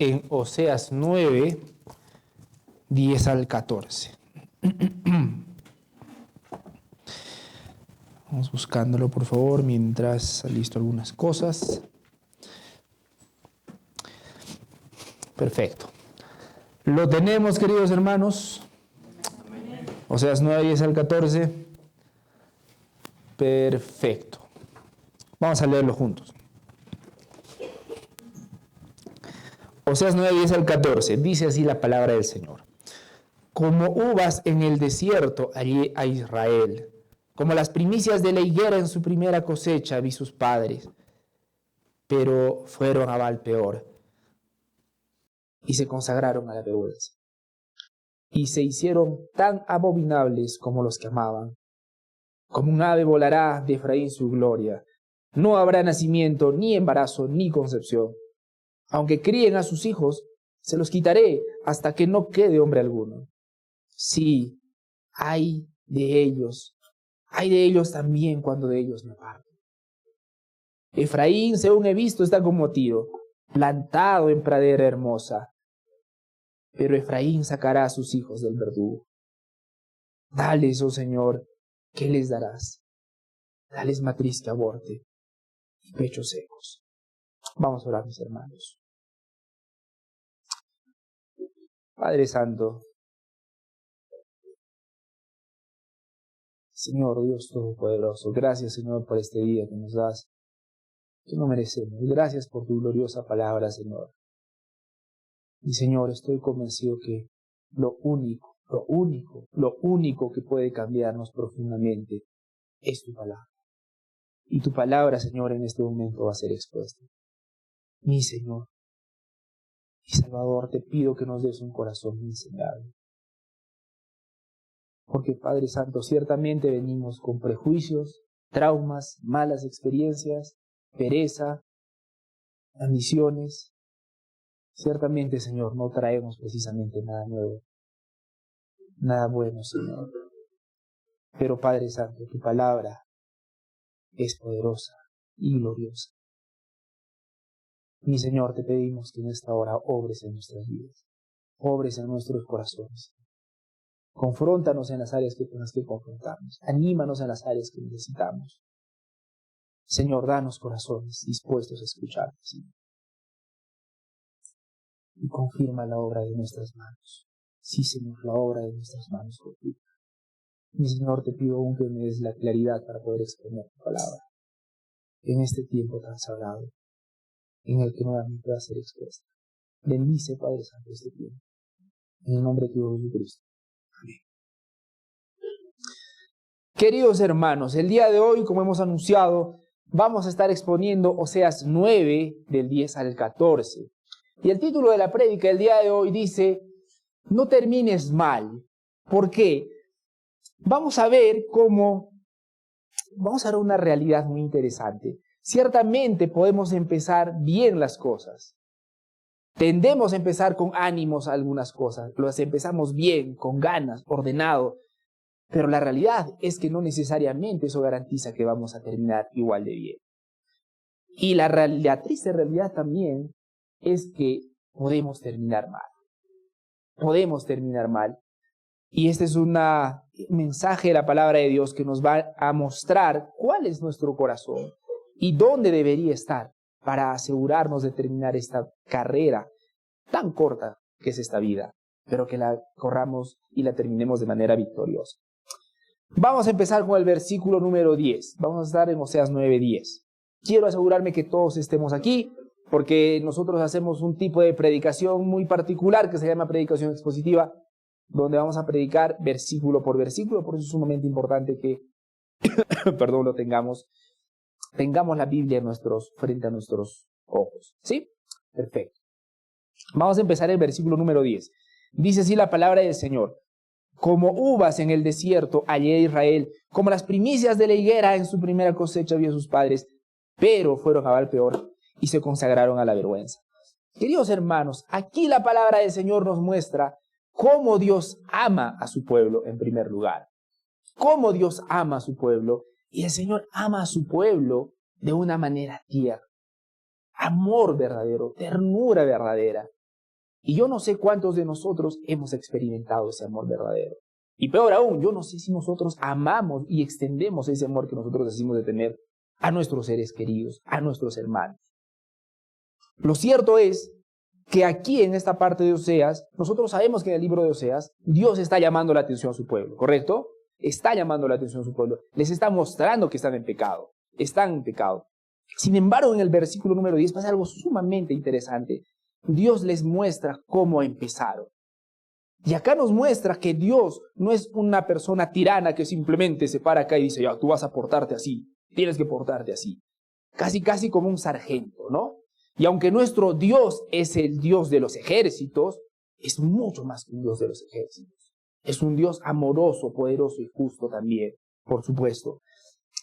en Oseas 9, 10 al 14. Vamos buscándolo, por favor, mientras listo algunas cosas. Perfecto. Lo tenemos, queridos hermanos. Oseas 9, 10 al 14. Perfecto. Vamos a leerlo juntos. Oseas 9, 10 al 14. Dice así la palabra del Señor. Como uvas en el desierto allí a Israel, como las primicias de la higuera en su primera cosecha vi sus padres, pero fueron a Baal peor y se consagraron a la vergüenza. Y se hicieron tan abominables como los que amaban. Como un ave volará de Efraín su gloria. No habrá nacimiento, ni embarazo, ni concepción. Aunque críen a sus hijos, se los quitaré hasta que no quede hombre alguno. Sí, hay de ellos también cuando de ellos me parto. Efraín, según he visto, está como Tiro, plantado en pradera hermosa. Pero Efraín sacará a sus hijos del verdugo. Dales, oh Señor, ¿qué les darás? Dales matriz que aborte y pechos secos. Vamos a orar, mis hermanos. Padre Santo, Señor Dios Todopoderoso, gracias, Señor, por este día que nos das, que no merecemos. Gracias por tu gloriosa palabra, Señor. Y, Señor, estoy convencido que lo único que puede cambiarnos profundamente es tu palabra. Y tu palabra, Señor, en este momento va a ser expuesta. Mi Señor, mi Salvador, te pido que nos des un corazón enseñable. Porque, Padre Santo, ciertamente venimos con prejuicios, traumas, malas experiencias, pereza, ambiciones. Ciertamente, Señor, no traemos precisamente nada nuevo, nada bueno, Señor. Pero, Padre Santo, tu palabra es poderosa y gloriosa. Mi Señor, te pedimos que en esta hora obres en nuestras vidas, obres en nuestros corazones. Confróntanos en las áreas que tengas que confrontarnos. Anímanos en las áreas que necesitamos. Señor, danos corazones dispuestos a escucharte, Señor. Y confirma la obra de nuestras manos. Sí, Señor, la obra de nuestras manos confirma. Mi Señor, te pido aún que me des la claridad para poder exponer tu palabra en este tiempo tan sagrado, en el que nuevamente va a ser expuesta. Bendice, Padre Santo, este tiempo. En el nombre de tu Hijo Jesucristo. Amén. Queridos hermanos, el día de hoy, como hemos anunciado, vamos a estar exponiendo Oseas 9, del 10 al 14. Y el título de la prédica del día de hoy dice, no termines mal. ¿Por qué? Vamos a ver una realidad muy interesante. Ciertamente podemos empezar bien las cosas. Tendemos a empezar con ánimos algunas cosas. Las empezamos bien, con ganas, ordenado. Pero la realidad es que no necesariamente eso garantiza que vamos a terminar igual de bien. Y la triste realidad también es que podemos terminar mal. Podemos terminar mal. Y este es un mensaje de la palabra de Dios que nos va a mostrar cuál es nuestro corazón y dónde debería estar para asegurarnos de terminar esta carrera tan corta que es esta vida, pero que la corramos y la terminemos de manera victoriosa. Vamos a empezar con el versículo número 10. Vamos a estar en Oseas 9:10. Quiero asegurarme que todos estemos aquí, porque nosotros hacemos un tipo de predicación muy particular que se llama predicación expositiva, donde vamos a predicar versículo por versículo. Por eso es sumamente importante que lo tengamos la Biblia frente a nuestros ojos. ¿Sí? Perfecto. Vamos a empezar el versículo número 10. Dice así la palabra del Señor. Como uvas en el desierto hallé Israel, como las primicias de la higuera en su primera cosecha vio sus padres, pero fueron a Baal peor y se consagraron a la vergüenza. Queridos hermanos, aquí la palabra del Señor nos muestra cómo Dios ama a su pueblo en primer lugar. Cómo Dios ama a su pueblo, y el Señor ama a su pueblo de una manera tierna. Amor verdadero, ternura verdadera. Y yo no sé cuántos de nosotros hemos experimentado ese amor verdadero. Y peor aún, yo no sé si nosotros amamos y extendemos ese amor que nosotros decimos de tener a nuestros seres queridos, a nuestros hermanos. Lo cierto es que aquí en esta parte de Oseas, nosotros sabemos que en el libro de Oseas, Dios está llamando la atención a su pueblo, ¿correcto? Está llamando la atención a su pueblo. Les está mostrando que están en pecado. Están en pecado. Sin embargo, en el versículo número 10 pasa algo sumamente interesante. Dios les muestra cómo empezaron. Y acá nos muestra que Dios no es una persona tirana que simplemente se para acá y dice, ya, tú vas a portarte así, tienes que portarte así. Casi como un sargento, ¿no? Y aunque nuestro Dios es el Dios de los ejércitos, es mucho más que un Dios de los ejércitos. Es un Dios amoroso, poderoso y justo también, por supuesto.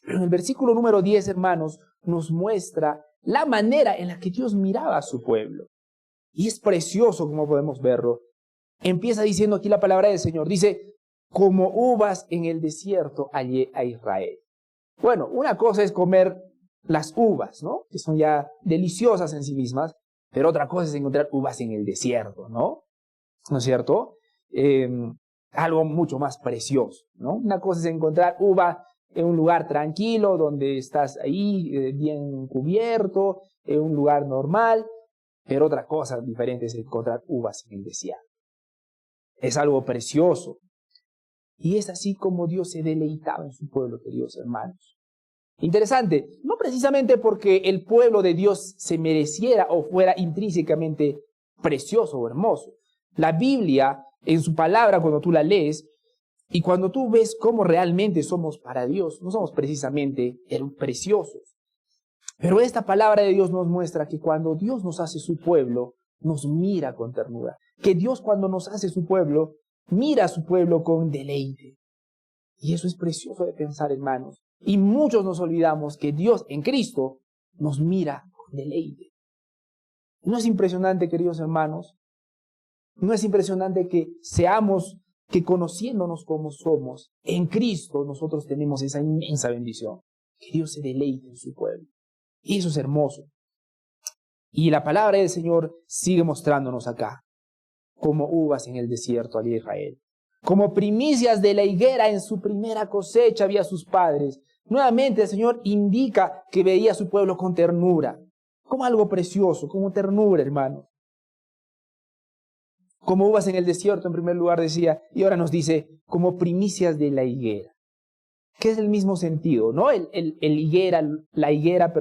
Pero en el versículo número 10, hermanos, nos muestra la manera en la que Dios miraba a su pueblo. Y es precioso como podemos verlo. Empieza diciendo aquí la palabra del Señor. Dice, como uvas en el desierto hallé a Israel. Bueno, una cosa es comer las uvas, ¿no? Que son ya deliciosas en sí mismas, pero otra cosa es encontrar uvas en el desierto, ¿no? ¿No es cierto? Algo mucho más precioso, ¿no? Una cosa es encontrar uva en un lugar tranquilo, donde estás ahí bien cubierto, en un lugar normal, pero otra cosa diferente es encontrar uvas en el desierto. Es algo precioso. Y es así como Dios se deleitaba en su pueblo, queridos hermanos. Interesante, no precisamente porque el pueblo de Dios se mereciera o fuera intrínsecamente precioso o hermoso. La Biblia, en su palabra, cuando tú la lees, y cuando tú ves cómo realmente somos para Dios, no somos precisamente preciosos. Pero esta palabra de Dios nos muestra que cuando Dios nos hace su pueblo, nos mira con ternura. Que Dios cuando nos hace su pueblo, mira a su pueblo con deleite. Y eso es precioso de pensar, hermanos. Y muchos nos olvidamos que Dios en Cristo nos mira con deleite. ¿No es impresionante, queridos hermanos? ¿No es impresionante que seamos, que conociéndonos como somos, en Cristo nosotros tenemos esa inmensa bendición? Que Dios se deleite en su pueblo. Y eso es hermoso. Y la palabra del Señor sigue mostrándonos acá, como uvas en el desierto al Israel. Como primicias de la higuera en su primera cosecha había sus padres. Nuevamente el Señor indica que veía a su pueblo con ternura, como algo precioso, como ternura, hermanos. Como uvas en el desierto, en primer lugar decía, y ahora nos dice, como primicias de la higuera. Que es el mismo sentido, ¿no? La higuera,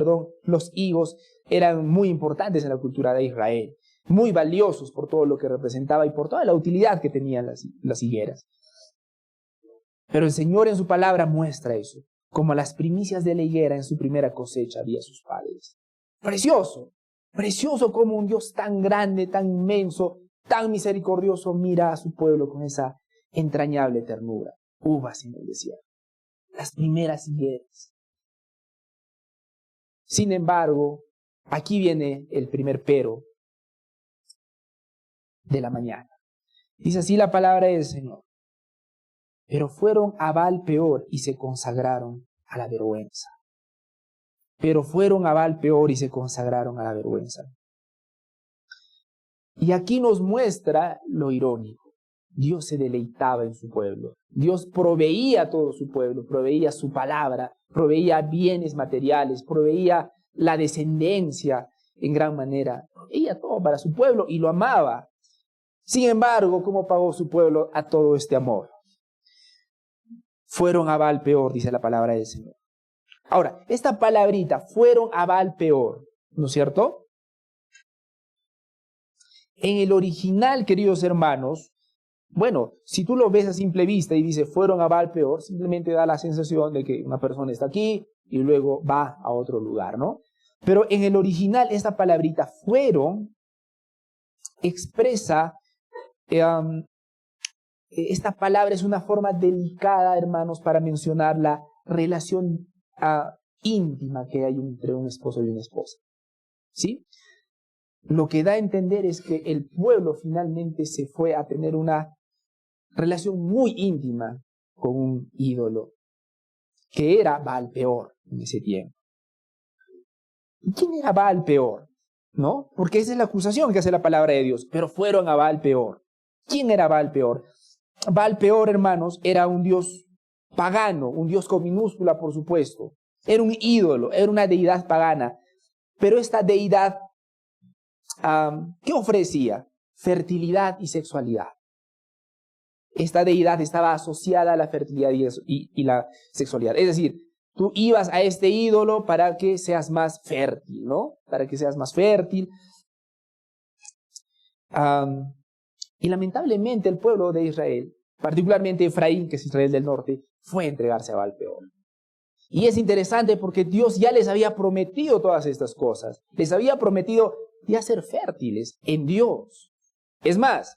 los higos eran muy importantes en la cultura de Israel, muy valiosos por todo lo que representaba y por toda la utilidad que tenían las higueras. Pero el Señor en su palabra muestra eso, como las primicias de la higuera en su primera cosecha había sus padres. Precioso, precioso como un Dios tan grande, tan inmenso, tan misericordioso mira a su pueblo con esa entrañable ternura. Uvas en el desierto. Las primeras higueras. Sin embargo, aquí viene el primer pero de la mañana. Dice así la palabra del Señor. Pero fueron a Baal peor y se consagraron a la vergüenza. Pero fueron a Baal peor y se consagraron a la vergüenza. Y aquí nos muestra lo irónico. Dios se deleitaba en su pueblo. Dios proveía a todo su pueblo, proveía su palabra, proveía bienes materiales, proveía la descendencia en gran manera. Proveía todo para su pueblo y lo amaba. Sin embargo, ¿cómo pagó su pueblo a todo este amor? Fueron a Baal peor, dice la palabra del Señor. Ahora, esta palabrita, fueron a Baal peor, ¿no es cierto? En el original, queridos hermanos, bueno, si tú lo ves a simple vista y dice fueron a Baal peor, simplemente da la sensación de que una persona está aquí y luego va a otro lugar, ¿no? Pero en el original esta palabrita fueron expresa, esta palabra es una forma delicada, hermanos, para mencionar la relación íntima que hay entre un esposo y una esposa, ¿sí? Lo que da a entender es que el pueblo finalmente se fue a tener una relación muy íntima con un ídolo, que era Baal peor en ese tiempo. ¿Y quién era Baal peor? ¿no? Porque esa es la acusación que hace la palabra de Dios. Pero fueron a Baal Peor. ¿Quién era Baal Peor? Baal Peor, hermanos, era un dios pagano, un dios con minúscula, por supuesto. Era un ídolo, era una deidad pagana. Pero esta deidad, ¿qué ofrecía? Fertilidad y sexualidad. Esta deidad estaba asociada a la fertilidad y la sexualidad. Es decir, tú ibas a este ídolo para que seas más fértil, ¿no? Para que seas más fértil. Y lamentablemente el pueblo de Israel, particularmente Efraín, que es Israel del norte, fue a entregarse a Baal Peor. Y es interesante porque Dios ya les había prometido todas estas cosas. Les había prometido ya ser fértiles en Dios. Es más,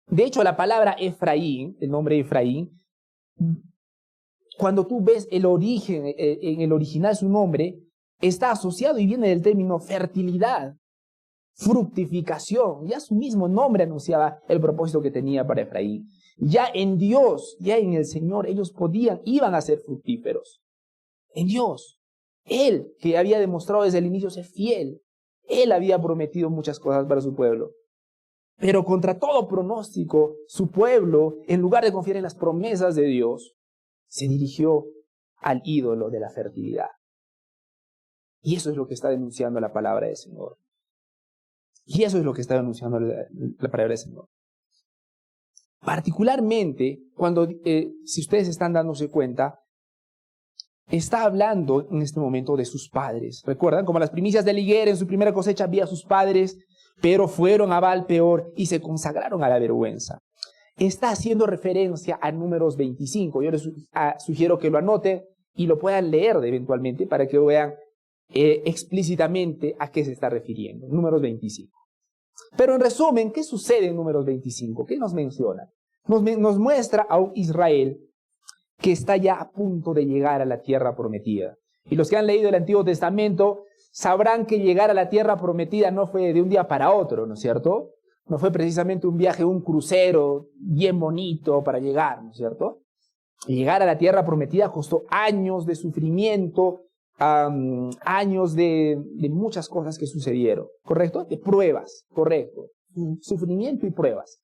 de hecho la palabra Efraín, el nombre Efraín, cuando tú ves el origen, en el original su nombre, está asociado y viene del término fertilidad, fructificación. Ya su mismo nombre anunciaba el propósito que tenía para Efraín. Ya en Dios, ya en el Señor, ellos iban a ser fructíferos. En Dios. Él, que había demostrado desde el inicio ser fiel. Él había prometido muchas cosas para su pueblo. Pero contra todo pronóstico, su pueblo, en lugar de confiar en las promesas de Dios, se dirigió al ídolo de la fertilidad. Y eso es lo que está denunciando la palabra del Señor. Y eso es lo que está denunciando la palabra del Señor. Particularmente, cuando, si ustedes están dándose cuenta, está hablando en este momento de sus padres. ¿Recuerdan? Como las primicias de la higuera en su primera cosecha había sus padres, pero fueron a Baal Peor y se consagraron a la vergüenza. Está haciendo referencia a Números 25. Yo les sugiero que lo anoten y lo puedan leer eventualmente para que vean explícitamente a qué se está refiriendo. Números 25. Pero en resumen, ¿qué sucede en Números 25? ¿Qué nos menciona? Nos muestra a un Israel que está ya a punto de llegar a la tierra prometida. Y los que han leído el Antiguo Testamento sabrán que llegar a la tierra prometida no fue de un día para otro, ¿no es cierto? No fue precisamente un viaje, un crucero bien bonito para llegar, ¿no es cierto? Llegar a la tierra prometida costó años de sufrimiento, años de muchas cosas que sucedieron, ¿correcto? De pruebas, correcto. Sufrimiento y pruebas.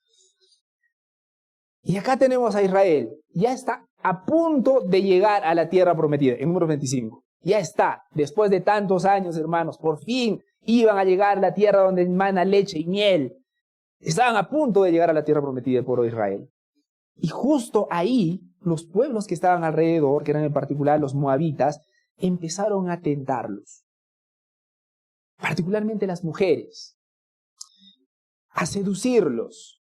Y acá tenemos a Israel, ya está a punto de llegar a la tierra prometida, en Números 25. Ya está, después de tantos años, hermanos, por fin iban a llegar a la tierra donde emana leche y miel. Estaban a punto de llegar a la tierra prometida del pueblo de Israel. Y justo ahí, los pueblos que estaban alrededor, que eran en particular los moabitas, empezaron a tentarlos. Particularmente las mujeres. A seducirlos.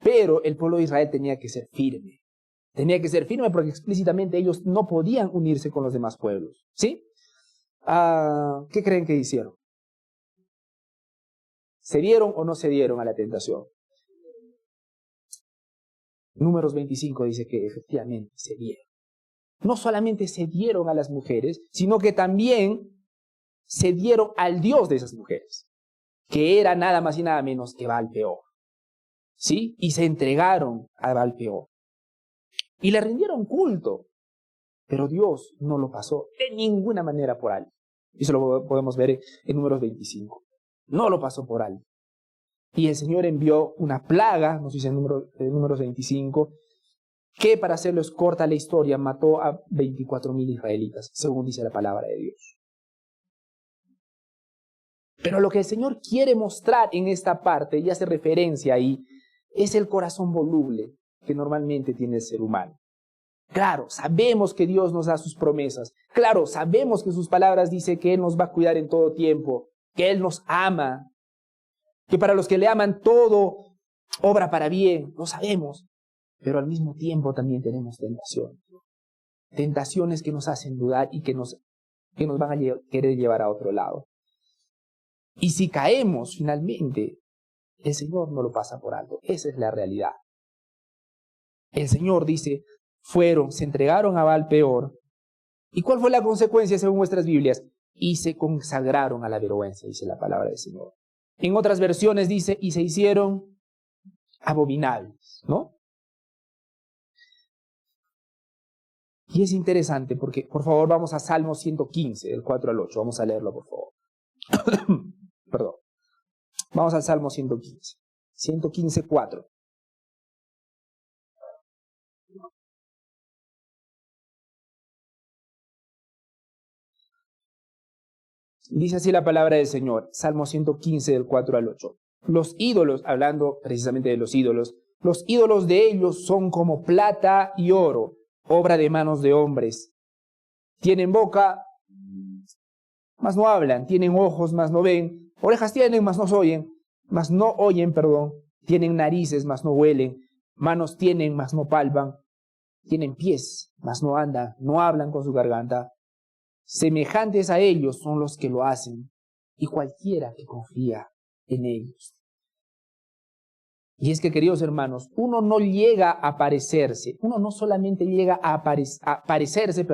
Pero el pueblo de Israel tenía que ser firme. Tenía que ser firme porque explícitamente ellos no podían unirse con los demás pueblos. ¿Sí? ¿Qué creen que hicieron? ¿Se dieron o no se dieron a la tentación? Números 25 dice que efectivamente se dieron. No solamente se dieron a las mujeres, sino que también se dieron al Dios de esas mujeres, que era nada más y nada menos que Baal Peor. ¿Sí? Y se entregaron a Baal Peor. Y le rindieron culto. Pero Dios no lo pasó de ninguna manera por alto. Eso lo podemos ver en Números 25. No lo pasó por alto. Y el Señor envió una plaga, nos dice en Números 25, que para hacerles corta la historia, mató a 24,000 israelitas, según dice la palabra de Dios. Pero lo que el Señor quiere mostrar en esta parte, y hace referencia ahí, es el corazón voluble que normalmente tiene el ser humano. Claro, sabemos que Dios nos da sus promesas. Claro, sabemos que sus palabras dicen que Él nos va a cuidar en todo tiempo, que Él nos ama, que para los que le aman todo obra para bien, lo sabemos. Pero al mismo tiempo también tenemos tentaciones. Tentaciones que nos hacen dudar y que nos van a querer llevar a otro lado. Y si caemos finalmente, el Señor no lo pasa por alto. Esa es la realidad. El Señor dice, se entregaron a Baal Peor. ¿Y cuál fue la consecuencia según vuestras Biblias? Y se consagraron a la vergüenza, dice la palabra del Señor. En otras versiones dice, y se hicieron abominables, ¿no? Y es interesante porque, por favor, vamos a Salmo 115, del 4 al 8. Vamos a leerlo, por favor. Perdón. Vamos al Salmo 115. 115:4. Dice así la palabra del Señor, Salmo 115 del 4 al 8. Los ídolos, hablando precisamente de los ídolos de ellos son como plata y oro, obra de manos de hombres. Tienen boca, mas no hablan, tienen ojos, mas no ven, orejas tienen, mas no oyen, tienen narices, mas no huelen, manos tienen, mas no palpan, tienen pies, mas no andan, no hablan con su garganta. Semejantes a ellos son los que lo hacen, y cualquiera que confía en ellos. Y es que, queridos hermanos, uno no llega a parecerse, uno no solamente llega a parecerse,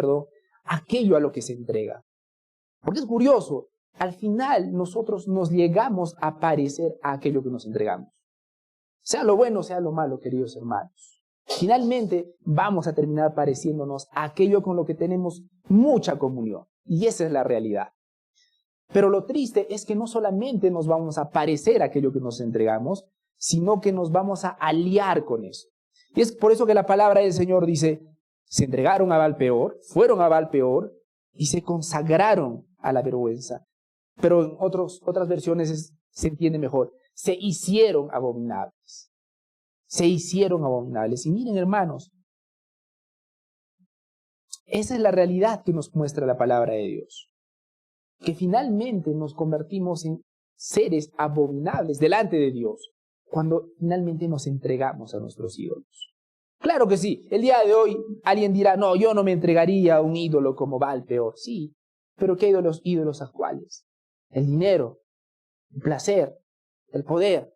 aquello a lo que se entrega. Porque es curioso, al final nosotros nos llegamos a parecer a aquello que nos entregamos. Sea lo bueno, sea lo malo, queridos hermanos. Finalmente vamos a terminar pareciéndonos a aquello con lo que tenemos mucha comunión. Y esa es la realidad. Pero lo triste es que no solamente nos vamos a parecer a aquello que nos entregamos, sino que nos vamos a aliar con eso. Y es por eso que la palabra del Señor dice, se entregaron a Baal-peor, fueron a Baal-peor y se consagraron a la vergüenza. Pero en otras versiones se entiende mejor, se hicieron abominables. Se hicieron abominables. Y miren, hermanos, esa es la realidad que nos muestra la palabra de Dios. Que finalmente nos convertimos en seres abominables delante de Dios cuando finalmente nos entregamos a nuestros ídolos. Claro que sí, el día de hoy alguien dirá, no, yo no me entregaría a un ídolo como Baal-peor. Sí, pero ¿qué ídolos actuales? El dinero, el placer, el poder.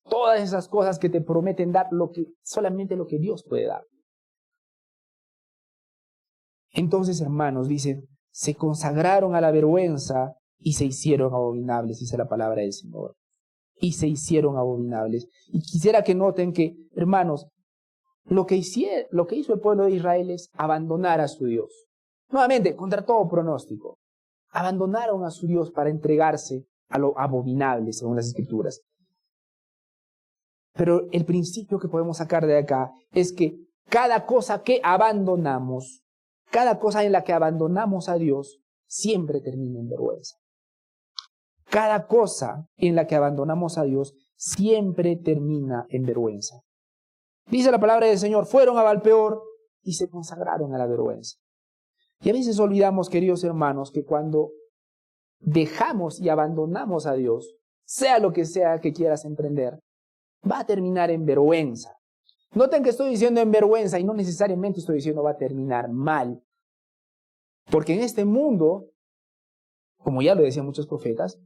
Todas esas cosas que te prometen dar solamente lo que Dios puede dar. Entonces, hermanos, dicen, se consagraron a la vergüenza y se hicieron abominables, dice la palabra del Señor. Y se hicieron abominables. Y quisiera que noten que, hermanos, lo que hizo el pueblo de Israel es abandonar a su Dios. Nuevamente, contra todo pronóstico. Abandonaron a su Dios para entregarse a lo abominable, según las Escrituras. Pero el principio que podemos sacar de acá es que cada cosa que abandonamos, cada cosa en la que abandonamos a Dios, siempre termina en vergüenza. Cada cosa en la que abandonamos a Dios, siempre termina en vergüenza. Dice la palabra del Señor, fueron a Baal-peor y se consagraron a la vergüenza. Y a veces olvidamos, queridos hermanos, que cuando dejamos y abandonamos a Dios, sea lo que sea que quieras emprender, va a terminar en vergüenza. Noten que estoy diciendo en vergüenza y no necesariamente estoy diciendo va a terminar mal. Porque en este mundo, como ya lo decían muchos profetas,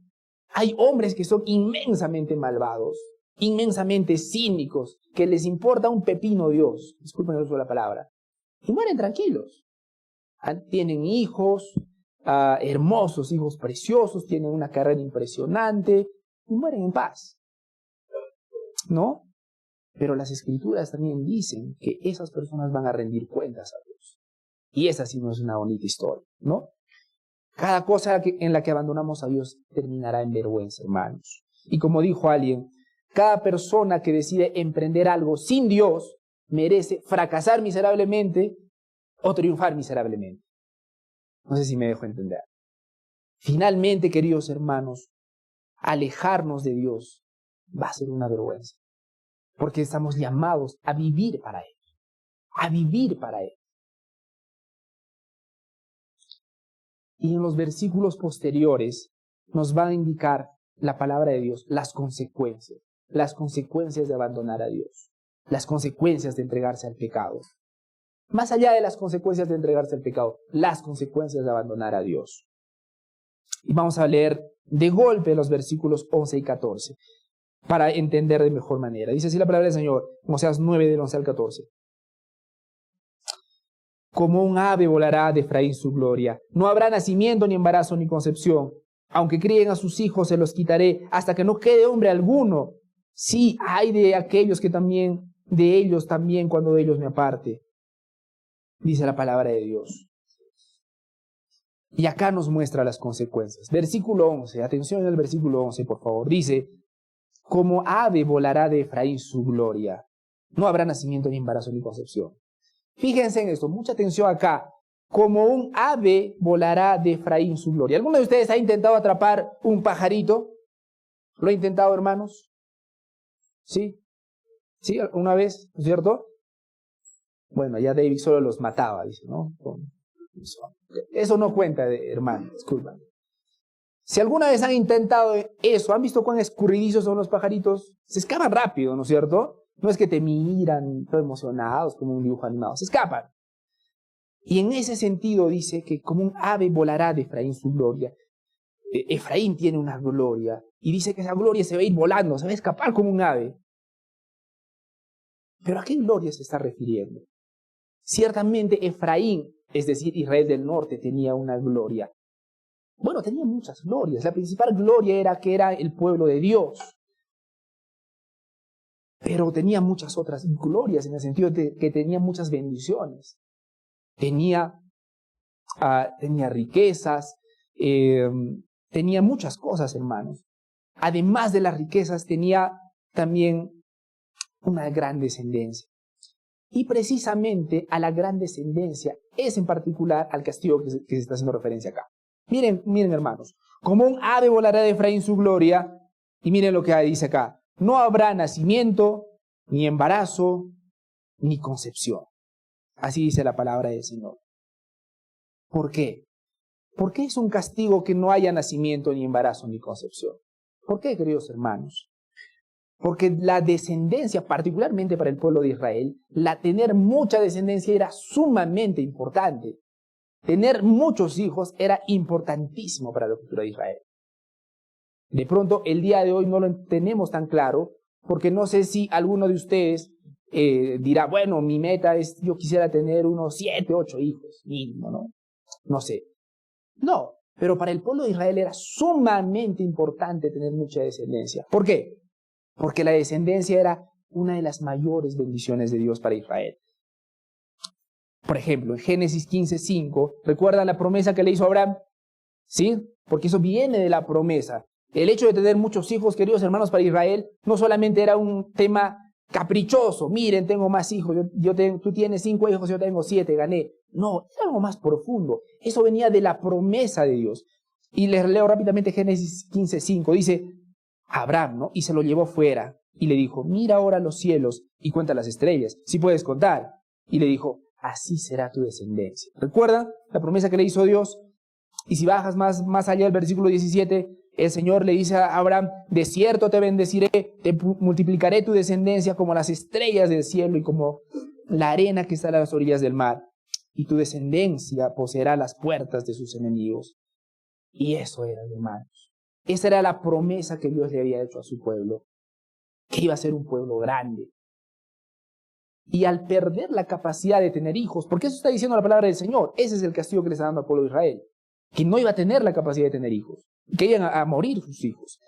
hay hombres que son inmensamente malvados, inmensamente cínicos, que les importa un pepino Dios, disculpen el uso de la palabra, y mueren tranquilos. Tienen hijos, hermosos, hijos preciosos, tienen una carrera impresionante, y mueren en paz. ¿No? Pero las Escrituras también dicen que esas personas van a rendir cuentas a Dios. Y esa sí no es una bonita historia, ¿no? Cada cosa en la que abandonamos a Dios terminará en vergüenza, hermanos. Y como dijo alguien, cada persona que decide emprender algo sin Dios merece fracasar miserablemente o triunfar miserablemente. No sé si me dejo entender. Finalmente, queridos hermanos, alejarnos de Dios va a ser una vergüenza. Porque estamos llamados a vivir para Él. A vivir para Él. Y en los versículos posteriores nos va a indicar la palabra de Dios, las consecuencias de abandonar a Dios, las consecuencias de entregarse al pecado. Más allá de las consecuencias de entregarse al pecado, las consecuencias de abandonar a Dios. Y vamos a leer de golpe los versículos 11 y 14 para entender de mejor manera. Dice así la palabra del Señor, Oseas 9 del 11 al 14. Como un ave volará de Efraín su gloria. No habrá nacimiento, ni embarazo, ni concepción. Aunque críen a sus hijos, se los quitaré, hasta que no quede hombre alguno. Sí, hay de aquellos de ellos también, cuando de ellos me aparte. Dice la palabra de Dios. Y acá nos muestra las consecuencias. Versículo 11, atención al versículo 11, por favor. Dice, como ave volará de Efraín su gloria. No habrá nacimiento, ni embarazo, ni concepción. Fíjense en esto, mucha atención acá. Como un ave volará de Efraín su gloria. ¿Alguno de ustedes ha intentado atrapar un pajarito? ¿Lo ha intentado, hermanos? ¿Sí? ¿Sí? ¿Una vez? ¿No es cierto? Bueno, ya David solo los mataba, dice, ¿no? Eso no cuenta, hermano, disculpa. Si alguna vez han intentado eso, ¿han visto cuán escurridizos son los pajaritos? Se escapan rápido, ¿no es cierto? No es que te miran todo emocionados como un dibujo animado, se escapan. Y en ese sentido dice que como un ave volará de Efraín su gloria. Efraín tiene una gloria y dice que esa gloria se va a ir volando, se va a escapar como un ave. ¿Pero a qué gloria se está refiriendo? Ciertamente Efraín, es decir, Israel del norte, tenía una gloria. Bueno, tenía muchas glorias. La principal gloria era que era el pueblo de Dios. Pero tenía muchas otras glorias en el sentido de que tenía muchas bendiciones. Tenía riquezas, tenía muchas cosas, hermanos. Además de las riquezas, tenía también una gran descendencia. Y precisamente a la gran descendencia es en particular al castigo que se está haciendo referencia acá. Miren, hermanos, como un ave volará de Efraín su gloria, y miren lo que dice acá, no habrá nacimiento, ni embarazo, ni concepción. Así dice la palabra del Señor. ¿Por qué? ¿Por qué es un castigo que no haya nacimiento, ni embarazo, ni concepción? ¿Por qué, queridos hermanos? Porque la descendencia, particularmente para el pueblo de Israel, tener mucha descendencia era sumamente importante. Tener muchos hijos era importantísimo para la cultura de Israel. De pronto, el día de hoy no lo tenemos tan claro, porque no sé si alguno de ustedes dirá, bueno, mi meta es, yo quisiera tener unos 7, 8 hijos, mínimo, ¿no? No sé. No, pero para el pueblo de Israel era sumamente importante tener mucha descendencia. ¿Por qué? Porque la descendencia era una de las mayores bendiciones de Dios para Israel. Por ejemplo, en Génesis 15:5, ¿recuerdan la promesa que le hizo Abraham? ¿Sí? Porque eso viene de la promesa. El hecho de tener muchos hijos, queridos hermanos, para Israel, no solamente era un tema caprichoso. Miren, tengo más hijos, tú tienes 5 hijos, yo tengo 7, gané. No, era algo más profundo. Eso venía de la promesa de Dios. Y les leo rápidamente Génesis 15:5. Dice, Abraham, ¿no? Y se lo llevó fuera y le dijo, mira ahora los cielos y cuenta las estrellas, si puedes contar. Y le dijo, así será tu descendencia. ¿Recuerda la promesa que le hizo Dios? Y si bajas más allá del versículo 17, el Señor le dice a Abraham, de cierto te bendeciré, te multiplicaré tu descendencia como las estrellas del cielo y como la arena que está a las orillas del mar. Y tu descendencia poseerá las puertas de sus enemigos. Y eso era, hermanos. Esa era la promesa que Dios le había hecho a su pueblo, que iba a ser un pueblo grande. Y al perder la capacidad de tener hijos, porque eso está diciendo la palabra del Señor, ese es el castigo que le está dando al pueblo de Israel, que no iba a tener la capacidad de tener hijos, que iban a morir sus hijos.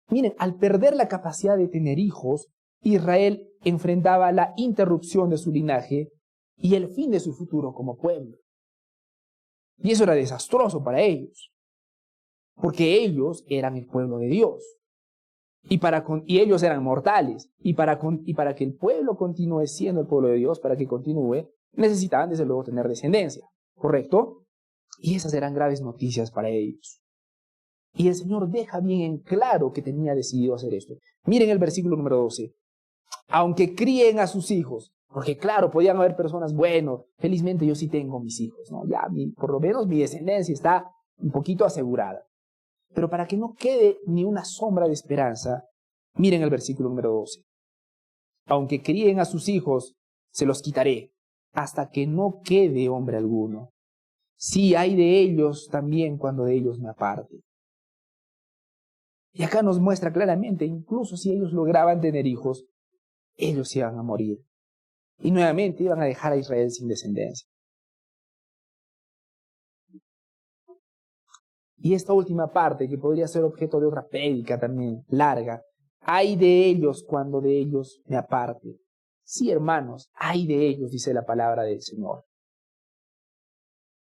Miren, al perder la capacidad de tener hijos, Israel enfrentaba la interrupción de su linaje y el fin de su futuro como pueblo. Y eso era desastroso para ellos, porque ellos eran el pueblo de Dios. Y ellos eran mortales. Y para que el pueblo continúe siendo el pueblo de Dios, para que continúe, necesitaban desde luego tener descendencia. ¿Correcto? Y esas eran graves noticias para ellos. Y el Señor deja bien en claro que tenía decidido hacer esto. Miren el versículo número 12. Aunque críen a sus hijos, porque claro, podían haber personas, bueno, felizmente yo sí tengo mis hijos, ¿no? Ya por lo menos mi descendencia está un poquito asegurada. Pero para que no quede ni una sombra de esperanza, miren el versículo número 12. Aunque críen a sus hijos, se los quitaré, hasta que no quede hombre alguno. Sí, hay de ellos también cuando de ellos me aparte. Y acá nos muestra claramente, incluso si ellos lograban tener hijos, ellos iban a morir. Y nuevamente iban a dejar a Israel sin descendencia. Y esta última parte, que podría ser objeto de otra prédica también, larga, hay de ellos cuando de ellos me aparte. Sí, hermanos, hay de ellos, dice la palabra del Señor.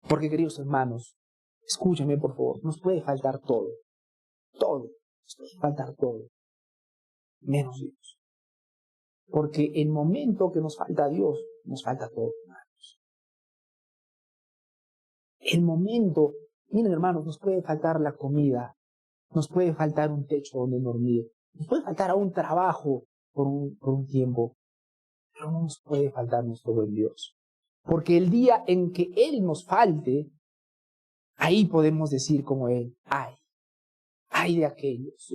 Porque, queridos hermanos, Escúchame, por favor, nos puede faltar todo. Todo. Nos puede faltar todo. Menos Dios. Porque el momento que nos falta Dios, nos falta todo, hermanos. El momento, miren hermanos, nos puede faltar la comida, nos puede faltar un techo donde dormir, nos puede faltar aún trabajo por un tiempo, pero no nos puede faltarnos todo en Dios. Porque el día en que Él nos falte, ahí podemos decir como Él, ay de aquellos.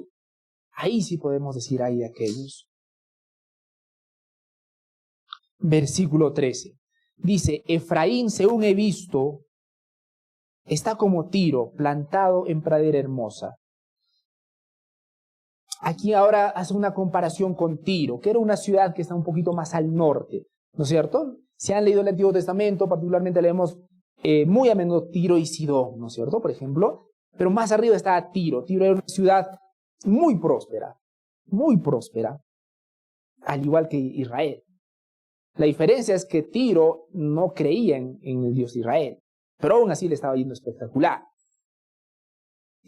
Ahí sí podemos decir ay de aquellos. Versículo 13. Dice, Efraín, según he visto, está como Tiro, plantado en pradera hermosa. Aquí ahora hace una comparación con Tiro, que era una ciudad que está un poquito más al norte, ¿no es cierto? Si han leído el Antiguo Testamento, particularmente leemos muy a menudo Tiro y Sidón, ¿no es cierto? Por ejemplo, pero más arriba está Tiro. Tiro era una ciudad muy próspera, al igual que Israel. La diferencia es que Tiro no creía en el Dios de Israel, pero aún así le estaba yendo espectacular.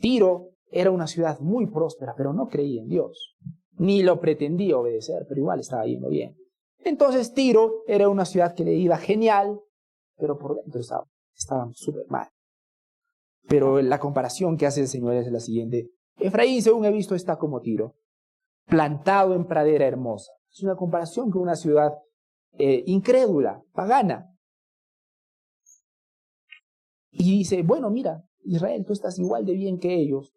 Tiro era una ciudad muy próspera, pero no creía en Dios, ni lo pretendía obedecer, pero igual estaba yendo bien. Entonces Tiro era una ciudad que le iba genial, pero por dentro estaba súper mal. Pero la comparación que hace el Señor es la siguiente. Efraín, según he visto, está como Tiro, plantado en pradera hermosa. Es una comparación con una ciudad incrédula, pagana. Y dice, bueno, mira, Israel, tú estás igual de bien que ellos,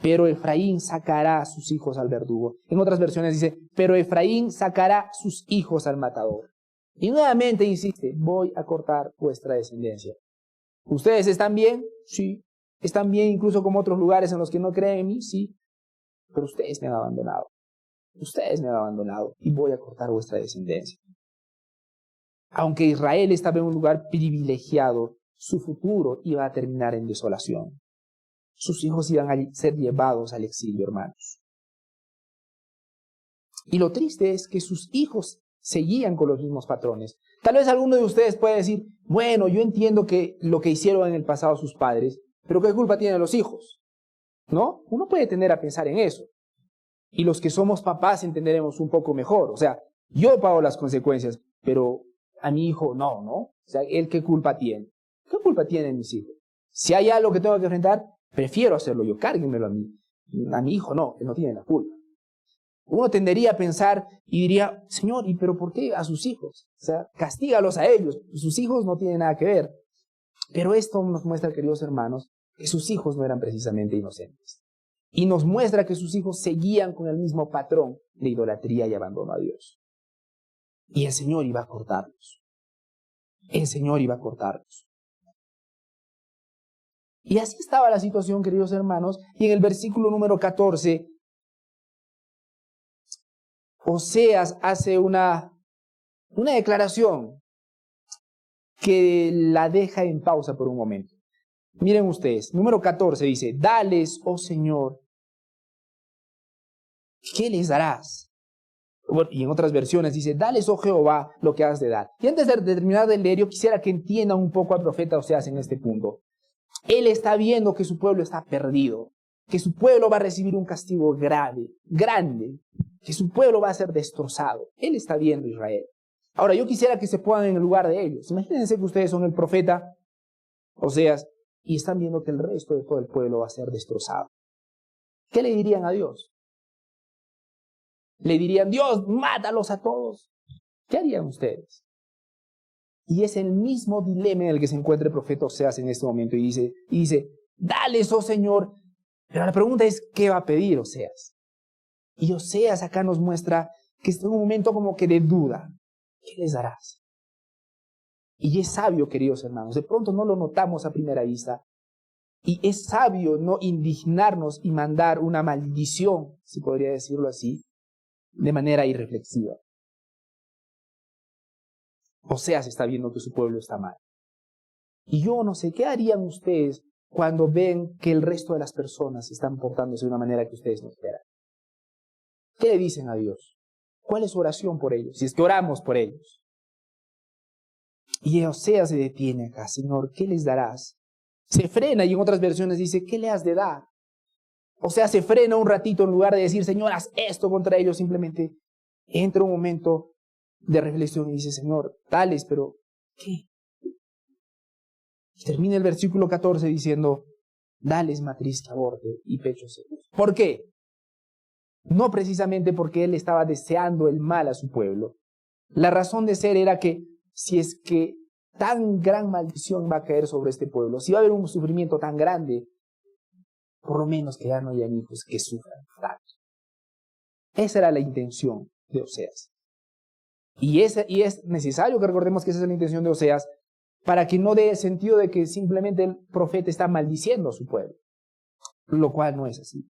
pero Efraín sacará a sus hijos al verdugo. En otras versiones dice, pero Efraín sacará sus hijos al matador. Y nuevamente insiste, voy a cortar vuestra descendencia. ¿Ustedes están bien? Sí. ¿Están bien incluso como otros lugares en los que no creen en mí? Sí. Pero ustedes me han abandonado. Ustedes me han abandonado y voy a cortar vuestra descendencia. Aunque Israel estaba en un lugar privilegiado, su futuro iba a terminar en desolación. Sus hijos iban a ser llevados al exilio, hermanos. Y lo triste es que sus hijos seguían con los mismos patrones. Tal vez alguno de ustedes puede decir, bueno, yo entiendo que lo que hicieron en el pasado sus padres, pero ¿qué culpa tienen los hijos? ¿No? Uno puede tender a pensar en eso. Y los que somos papás entenderemos un poco mejor. O sea, yo pago las consecuencias, pero a mi hijo no, ¿no? O sea, ¿él qué culpa tiene? ¿Qué culpa tienen mis hijos? Si hay algo que tengo que enfrentar, prefiero hacerlo yo, cárguenmelo a mí. A mi hijo no, que no tiene la culpa. Uno tendería a pensar y diría, Señor, ¿y pero por qué a sus hijos? O sea, castígalos a ellos. Sus hijos no tienen nada que ver. Pero esto nos muestra, queridos hermanos, que sus hijos no eran precisamente inocentes. Y nos muestra que sus hijos seguían con el mismo patrón de idolatría y abandono a Dios. Y el Señor iba a cortarlos. El Señor iba a cortarlos. Y así estaba la situación, queridos hermanos. Y en el versículo número 14, Oseas hace una declaración que la deja en pausa por un momento. Miren ustedes, número 14 dice, dales, oh Señor, ¿qué les darás? Bueno, y en otras versiones dice, dales, oh Jehová, lo que has de dar. Y antes de terminar de leer, yo quisiera que entiendan un poco al profeta Oseas en este punto. Él está viendo que su pueblo está perdido, que su pueblo va a recibir un castigo grave, grande, que su pueblo va a ser destrozado. Él está viendo Israel. Ahora, yo quisiera que se pongan en el lugar de ellos. Imagínense que ustedes son el profeta Oseas y están viendo que el resto de todo el pueblo va a ser destrozado. ¿Qué le dirían a Dios? Le dirían, Dios, mátalos a todos. ¿Qué harían ustedes? Y es el mismo dilema en el que se encuentra el profeta Oseas en este momento. Y dice, dales, oh Señor. Pero la pregunta es, ¿qué va a pedir Oseas? Y Oseas acá nos muestra que está en un momento como que de duda. ¿Qué les darás? Y es sabio, queridos hermanos. De pronto no lo notamos a primera vista. Y es sabio no indignarnos y mandar una maldición, si podría decirlo así, de manera irreflexiva. Oseas está viendo que su pueblo está mal. Y yo no sé, ¿qué harían ustedes cuando ven que el resto de las personas están portándose de una manera que ustedes no esperan? ¿Qué le dicen a Dios? ¿Cuál es su oración por ellos? Si es que oramos por ellos. Y Oseas se detiene acá, Señor, ¿qué les darás? Se frena y en otras versiones dice, ¿qué le has de dar? O sea, se frena un ratito en lugar de decir, Señor, haz esto contra ellos. Simplemente entra un momento de reflexión y dice, Señor, tales, pero ¿qué? Y termina el versículo 14 diciendo, dales matriz que aborte y pechos secos. ¿Por qué? No precisamente porque él estaba deseando el mal a su pueblo. La razón de ser era que si es que tan gran maldición va a caer sobre este pueblo, si va a haber un sufrimiento tan grande, por lo menos que ya no hayan hijos que sufran tanto. Esa era la intención de Oseas. Y es necesario que recordemos que esa es la intención de Oseas para que no dé el sentido de que simplemente el profeta está maldiciendo a su pueblo, lo cual no es así.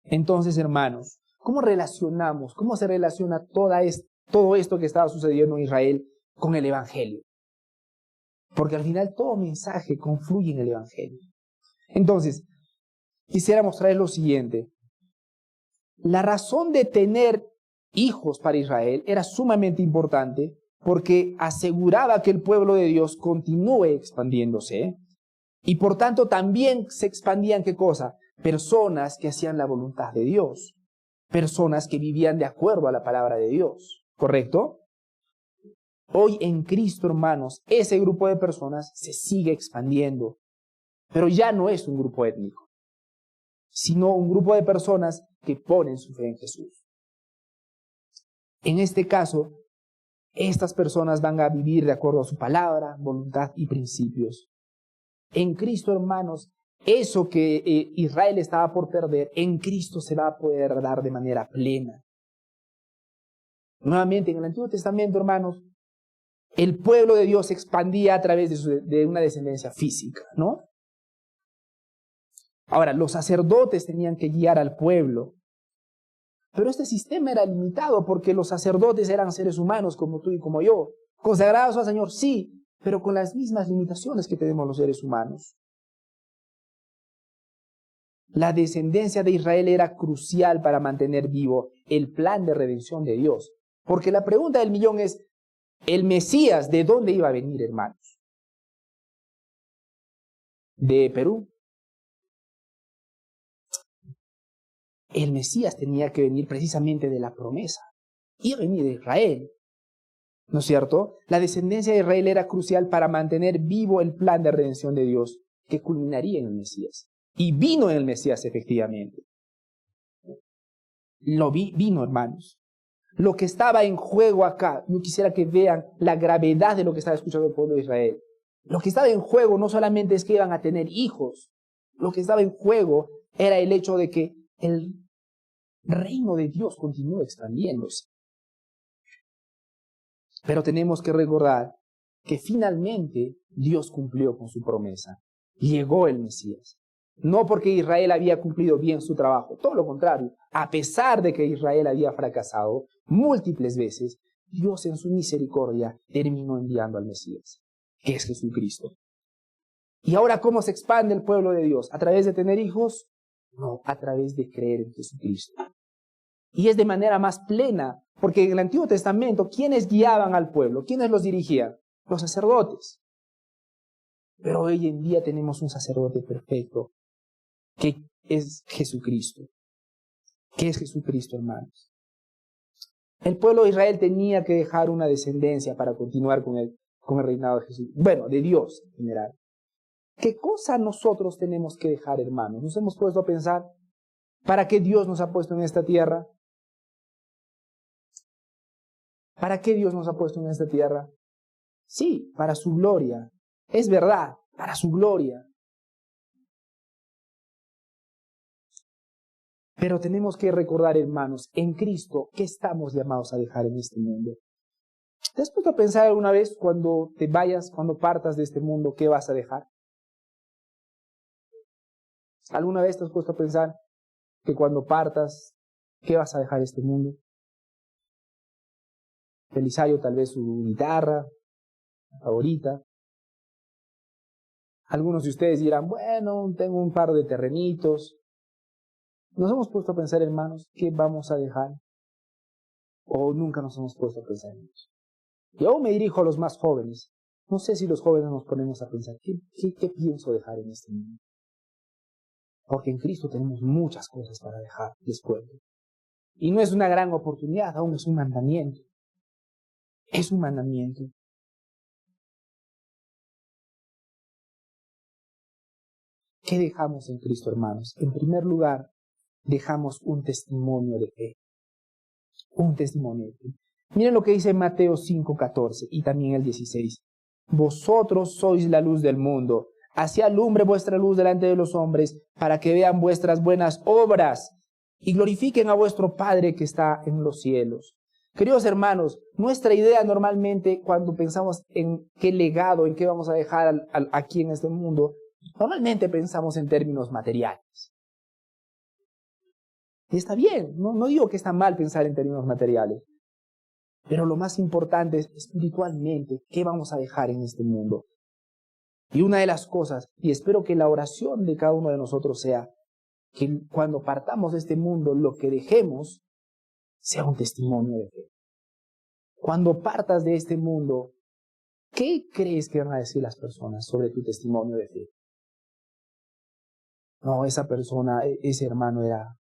Entonces, hermanos, ¿cómo se relaciona todo esto que estaba sucediendo en Israel con el Evangelio? Porque al final todo mensaje confluye en el Evangelio. Entonces, quisiera mostrarles lo siguiente. La razón de tener hijos para Israel era sumamente importante porque aseguraba que el pueblo de Dios continúe expandiéndose y por tanto también se expandían, ¿qué cosa? Personas que hacían la voluntad de Dios, personas que vivían de acuerdo a la palabra de Dios, ¿correcto? Hoy en Cristo, hermanos, ese grupo de personas se sigue expandiendo, pero ya no es un grupo étnico, sino un grupo de personas que ponen su fe en Jesús. En este caso, estas personas van a vivir de acuerdo a su palabra, voluntad y principios. En Cristo, hermanos, eso que Israel estaba por perder, en Cristo se va a poder dar de manera plena. Nuevamente, en el Antiguo Testamento, hermanos, el pueblo de Dios se expandía a través de una descendencia física, ¿no? Ahora, los sacerdotes tenían que guiar al pueblo. Pero este sistema era limitado porque los sacerdotes eran seres humanos como tú y como yo. Consagrados al Señor, sí, pero con las mismas limitaciones que tenemos los seres humanos. La descendencia de Israel era crucial para mantener vivo el plan de redención de Dios. Porque la pregunta del millón es, ¿el Mesías de dónde iba a venir, hermanos? ¿De Perú? El Mesías tenía que venir precisamente de la promesa. Iba a venir de Israel. ¿No es cierto? La descendencia de Israel era crucial para mantener vivo el plan de redención de Dios que culminaría en el Mesías. Y vino en el Mesías efectivamente. Vino, hermanos. Lo que estaba en juego acá, yo quisiera que vean la gravedad de lo que estaba escuchando el pueblo de Israel. Lo que estaba en juego no solamente es que iban a tener hijos, lo que estaba en juego era el hecho de que el reino de Dios continúe expandiéndose. Pero tenemos que recordar que finalmente Dios cumplió con su promesa. Llegó el Mesías. No porque Israel había cumplido bien su trabajo, todo lo contrario. A pesar de que Israel había fracasado múltiples veces, Dios en su misericordia terminó enviando al Mesías, que es Jesucristo. ¿Y ahora cómo se expande el pueblo de Dios? ¿A través de tener hijos? No, a través de creer en Jesucristo. Y es de manera más plena, porque en el Antiguo Testamento, ¿quiénes guiaban al pueblo? ¿Quiénes los dirigían? Los sacerdotes. Pero hoy en día tenemos un sacerdote perfecto, que es Jesucristo. ¿Qué es Jesucristo, hermanos? El pueblo de Israel tenía que dejar una descendencia para continuar con el reinado de Jesús. Bueno, de Dios en general. ¿Qué cosa nosotros tenemos que dejar, hermanos? ¿Nos hemos puesto a pensar para qué Dios nos ha puesto en esta tierra? ¿Para qué Dios nos ha puesto en esta tierra? Sí, para su gloria. Es verdad, para su gloria. Pero tenemos que recordar, hermanos, en Cristo, ¿qué estamos llamados a dejar en este mundo? ¿Te has puesto a pensar alguna vez cuando te vayas, cuando partas de este mundo, qué vas a dejar? ¿Alguna vez te has puesto a pensar que cuando partas, qué vas a dejar este mundo? Belisario tal vez su guitarra favorita. Algunos de ustedes dirán, bueno, tengo un par de terrenitos. ¿Nos hemos puesto a pensar, hermanos, qué vamos a dejar? ¿O nunca nos hemos puesto a pensar en eso? Yo me dirijo a los más jóvenes. No sé si los jóvenes nos ponemos a pensar, ¿qué pienso dejar en este mundo? Porque en Cristo tenemos muchas cosas para dejar después. Y no es una gran oportunidad, aún es un mandamiento. Es un mandamiento. ¿Qué dejamos en Cristo, hermanos? En primer lugar, dejamos un testimonio de fe. Un testimonio de fe. Miren lo que dice Mateo 5:14 y también el 16. Vosotros sois la luz del mundo. Así alumbre vuestra luz delante de los hombres, para que vean vuestras buenas obras y glorifiquen a vuestro Padre que está en los cielos. Queridos hermanos, nuestra idea normalmente cuando pensamos en qué legado, en qué vamos a dejar aquí en este mundo, normalmente pensamos en términos materiales. Y está bien, no digo que está mal pensar en términos materiales, pero lo más importante es espiritualmente, ¿qué vamos a dejar en este mundo? Y una de las cosas, y espero que la oración de cada uno de nosotros sea, que cuando partamos de este mundo, lo que dejemos sea un testimonio de fe. Cuando partas de este mundo, ¿qué crees que van a decir las personas sobre tu testimonio de fe? No, esa persona, ese hermano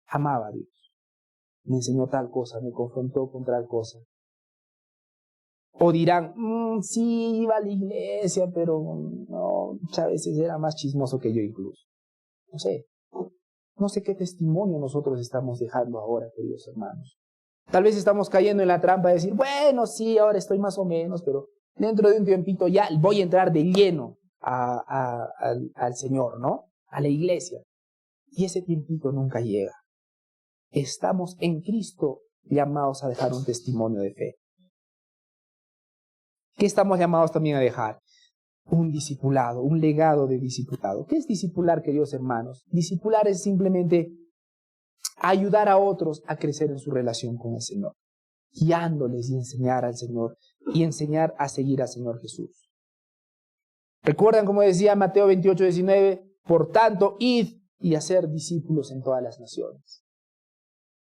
amaba a Dios. Me enseñó tal cosa, me confrontó con tal cosa. O dirán, sí, iba a la iglesia, pero no, muchas veces era más chismoso que yo incluso. No sé qué testimonio nosotros estamos dejando ahora, queridos hermanos. Tal vez estamos cayendo en la trampa de decir, bueno, sí, ahora estoy más o menos, pero dentro de un tiempito ya voy a entrar de lleno al Señor, ¿no? A la iglesia. Y ese tiempito nunca llega. Estamos en Cristo llamados a dejar un testimonio de fe. ¿Qué estamos llamados también a dejar? Un discipulado, un legado de discipulado. ¿Qué es discipular, queridos hermanos? Discipular es simplemente ayudar a otros a crecer en su relación con el Señor, guiándoles y enseñar al Señor y enseñar a seguir al Señor Jesús. ¿Recuerdan como decía Mateo 28:19? Por tanto, id y hacer discípulos en todas las naciones.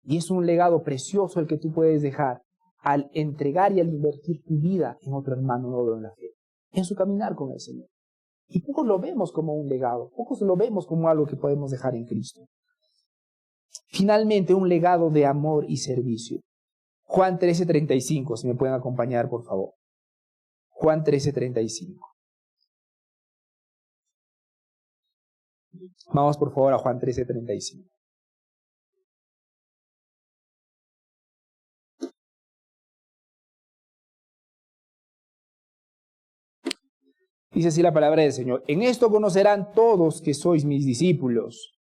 Y es un legado precioso el que tú puedes dejar al entregar y al invertir tu vida en otro hermano nuevo en la fe, en su caminar con el Señor. Y pocos lo vemos como un legado, pocos lo vemos como algo que podemos dejar en Cristo. Finalmente, un legado de amor y servicio. Juan 13:35, si me pueden acompañar, por favor. Juan 13:35. Vamos, por favor, a Juan 13:35. Dice así la palabra del Señor. En esto conocerán todos que sois mis discípulos,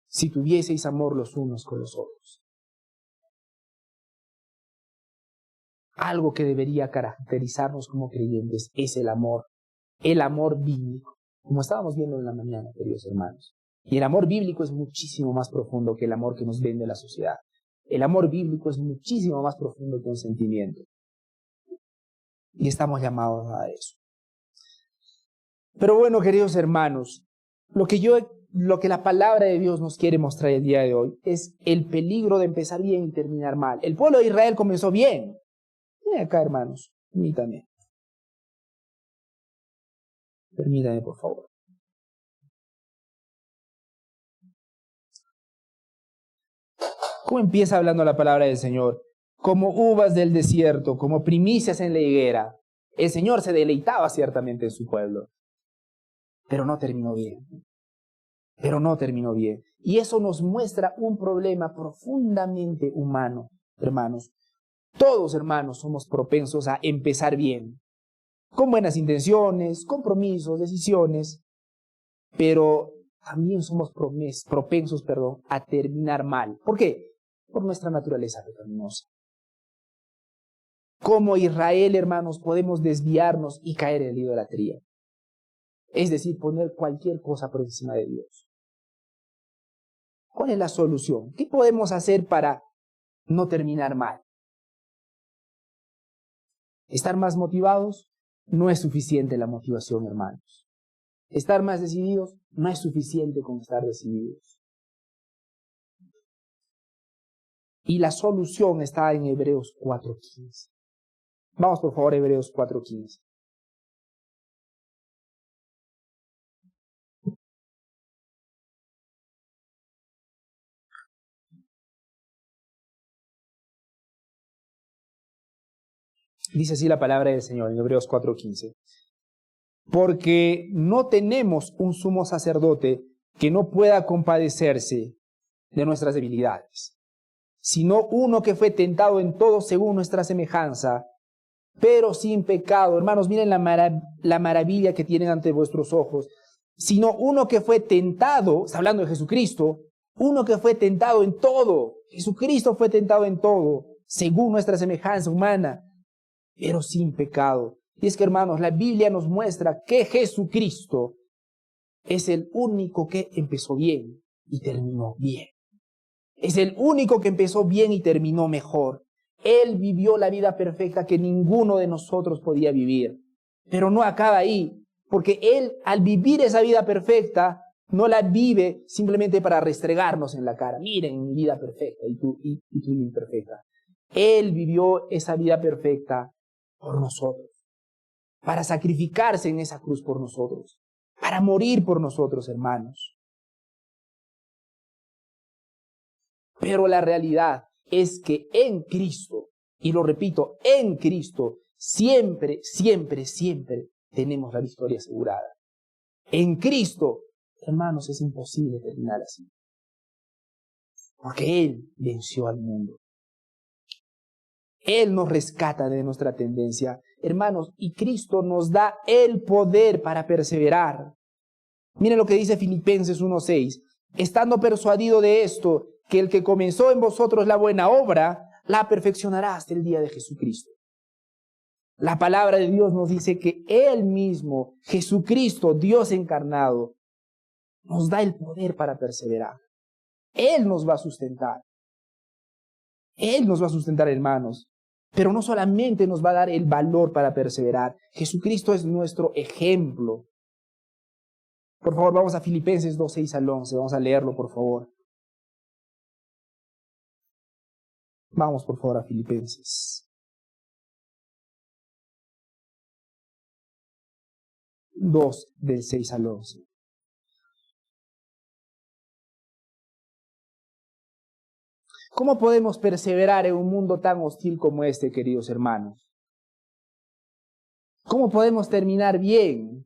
si tuvieseis amor los unos con los otros. Algo que debería caracterizarnos como creyentes es el amor bíblico, como estábamos viendo en la mañana, queridos hermanos. Y el amor bíblico es muchísimo más profundo que el amor que nos vende la sociedad. El amor bíblico es muchísimo más profundo que un sentimiento. Y estamos llamados a eso. Pero bueno, queridos hermanos, lo que la palabra de Dios nos quiere mostrar el día de hoy es el peligro de empezar bien y terminar mal. El pueblo de Israel comenzó bien. Miren acá, hermanos, permítanme. Permítanme, por favor. ¿Cómo empieza hablando la palabra del Señor? Como uvas del desierto, como primicias en la higuera. El Señor se deleitaba ciertamente en su pueblo, pero no terminó bien. Y eso nos muestra un problema profundamente humano, hermanos. Todos, hermanos, somos propensos a empezar bien, con buenas intenciones, compromisos, decisiones, pero también somos propensos a terminar mal. ¿Por qué? Por nuestra naturaleza pecaminosa. Como Israel, hermanos, podemos desviarnos y caer en la idolatría. Es decir, poner cualquier cosa por encima de Dios. ¿Cuál es la solución? ¿Qué podemos hacer para no terminar mal? ¿Estar más motivados? No es suficiente la motivación, hermanos. ¿Estar más decididos? No es suficiente con estar decididos. Y la solución está en Hebreos 4:15. Vamos por favor a Hebreos 4:15. Dice así la palabra del Señor en Hebreos 4:15. Porque no tenemos un sumo sacerdote que no pueda compadecerse de nuestras debilidades, sino uno que fue tentado en todo según nuestra semejanza, pero sin pecado. Hermanos, miren la maravilla que tienen ante vuestros ojos. Sino uno que fue tentado, está hablando de Jesucristo, uno que fue tentado en todo. Jesucristo fue tentado en todo, según nuestra semejanza humana, pero sin pecado. Y es que, hermanos, la Biblia nos muestra que Jesucristo es el único que empezó bien y terminó bien. Es el único que empezó bien y terminó mejor. Él vivió la vida perfecta que ninguno de nosotros podía vivir. Pero no acaba ahí, porque Él, al vivir esa vida perfecta, no la vive simplemente para restregarnos en la cara. Miren mi vida perfecta y tu vida imperfecta. Él vivió esa vida perfecta por nosotros, para sacrificarse en esa cruz por nosotros, para morir por nosotros, hermanos. Pero la realidad es que en Cristo, y lo repito, en Cristo, siempre, siempre, siempre tenemos la victoria asegurada. En Cristo, hermanos, es imposible terminar así. Porque Él venció al mundo. Él nos rescata de nuestra tendencia, hermanos, y Cristo nos da el poder para perseverar. Miren lo que dice Filipenses 1:6. Estando persuadido de esto, que el que comenzó en vosotros la buena obra, la perfeccionará hasta el día de Jesucristo. La palabra de Dios nos dice que Él mismo, Jesucristo, Dios encarnado, nos da el poder para perseverar. Él nos va a sustentar. Él nos va a sustentar, hermanos. Pero no solamente nos va a dar el valor para perseverar. Jesucristo es nuestro ejemplo. Por favor, vamos a Filipenses 2:6-11. Vamos a leerlo, por favor. Vamos, por favor, a Filipenses 2:6-11. ¿Cómo podemos perseverar en un mundo tan hostil como este, queridos hermanos? ¿Cómo podemos terminar bien?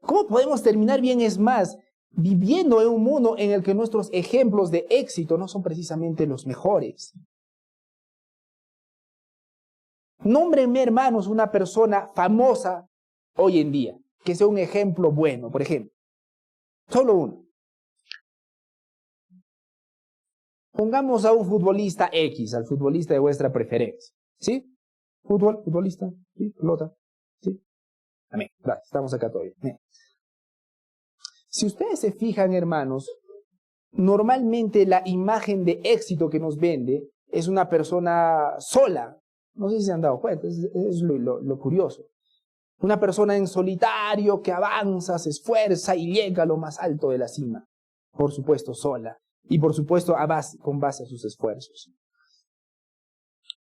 ¿Cómo podemos terminar bien? Es más, viviendo en un mundo en el que nuestros ejemplos de éxito no son precisamente los mejores. Nómbrenme, hermanos, una persona famosa hoy en día, que sea un ejemplo bueno, por ejemplo. Solo uno. Pongamos a un futbolista X, al futbolista de vuestra preferencia. ¿Sí? Futbolista, ¿sí? Pelota, ¿sí? Amén. Gracias, estamos acá todavía. Amén. Si ustedes se fijan, hermanos, normalmente la imagen de éxito que nos vende es una persona sola. No sé si se han dado cuenta, es lo curioso. Una persona en solitario que avanza, se esfuerza y llega a lo más alto de la cima. Por supuesto, sola. Y por supuesto, con base a sus esfuerzos.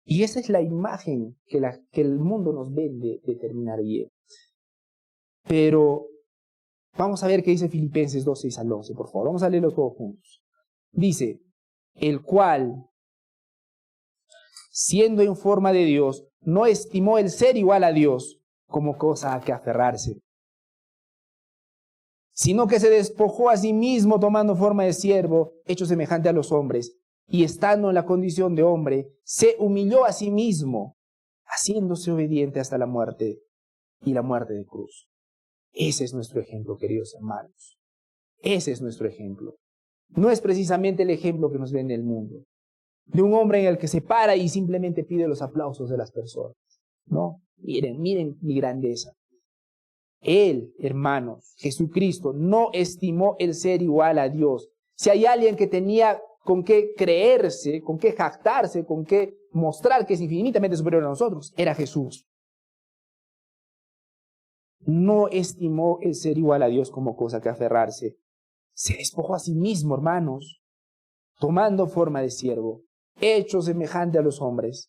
Y esa es la imagen que el mundo nos vende de terminar bien. Pero vamos a ver qué dice Filipenses 2:6-11, por favor. Vamos a leerlos todos juntos. Dice, el cual, siendo en forma de Dios, no estimó el ser igual a Dios como cosa a que aferrarse, sino que se despojó a sí mismo tomando forma de siervo, hecho semejante a los hombres, y estando en la condición de hombre, se humilló a sí mismo, haciéndose obediente hasta la muerte y la muerte de cruz. Ese es nuestro ejemplo, queridos hermanos. Ese es nuestro ejemplo. No es precisamente el ejemplo que nos vende el mundo, de un hombre en el que se para y simplemente pide los aplausos de las personas. No, miren mi grandeza. Él, hermanos, Jesucristo, no estimó el ser igual a Dios. Si hay alguien que tenía con qué creerse, con qué jactarse, con qué mostrar que es infinitamente superior a nosotros, era Jesús. No estimó el ser igual a Dios como cosa que aferrarse. Se despojó a sí mismo, hermanos, tomando forma de siervo, hecho semejante a los hombres.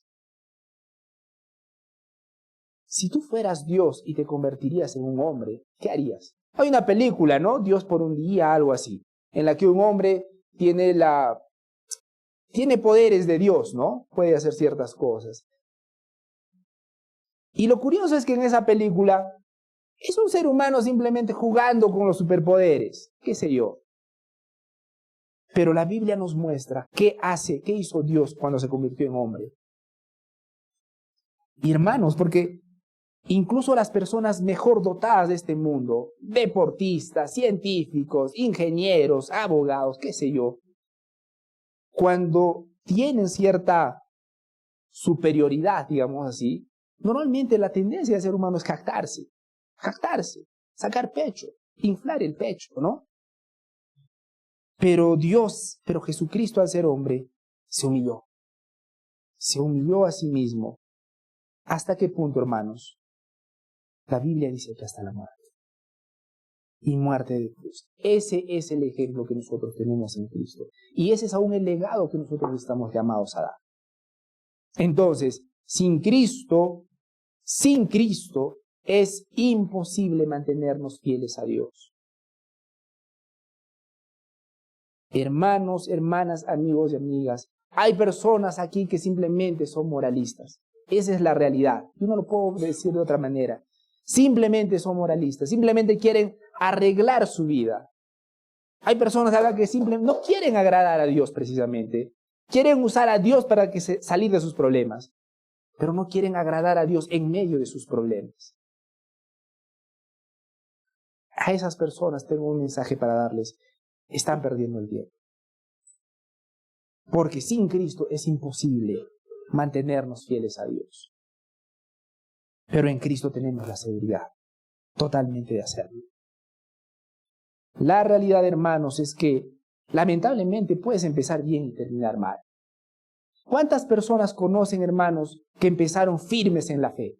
Si tú fueras Dios y te convertirías en un hombre, ¿qué harías? Hay una película, ¿no? Dios por un día, algo así, en la que un hombre tiene poderes de Dios, ¿no? Puede hacer ciertas cosas. Y lo curioso es que en esa película es un ser humano simplemente jugando con los superpoderes, qué sé yo. Pero la Biblia nos muestra qué hizo Dios cuando se convirtió en hombre. Y hermanos, porque incluso las personas mejor dotadas de este mundo, deportistas, científicos, ingenieros, abogados, qué sé yo, cuando tienen cierta superioridad, digamos así, normalmente la tendencia del ser humano es jactarse, sacar pecho, inflar el pecho, ¿no? Pero Jesucristo al ser hombre, se humilló a sí mismo. ¿Hasta qué punto, hermanos? La Biblia dice que hasta la muerte. Y muerte de cruz. Ese es el ejemplo que nosotros tenemos en Cristo. Y ese es aún el legado que nosotros estamos llamados a dar. Entonces, sin Cristo es imposible mantenernos fieles a Dios. Hermanos, hermanas, amigos y amigas, hay personas aquí que simplemente son moralistas. Esa es la realidad. Yo no lo puedo decir de otra manera. Simplemente son moralistas, simplemente quieren arreglar su vida. Hay personas acá que simplemente no quieren agradar a Dios precisamente. Quieren usar a Dios para salir de sus problemas, pero no quieren agradar a Dios en medio de sus problemas. A esas personas tengo un mensaje para darles. Están perdiendo el tiempo. Porque sin Cristo es imposible mantenernos fieles a Dios. Pero en Cristo tenemos la seguridad totalmente de hacerlo. La realidad, hermanos, es que lamentablemente puedes empezar bien y terminar mal. ¿Cuántas personas conocen, hermanos, que empezaron firmes en la fe?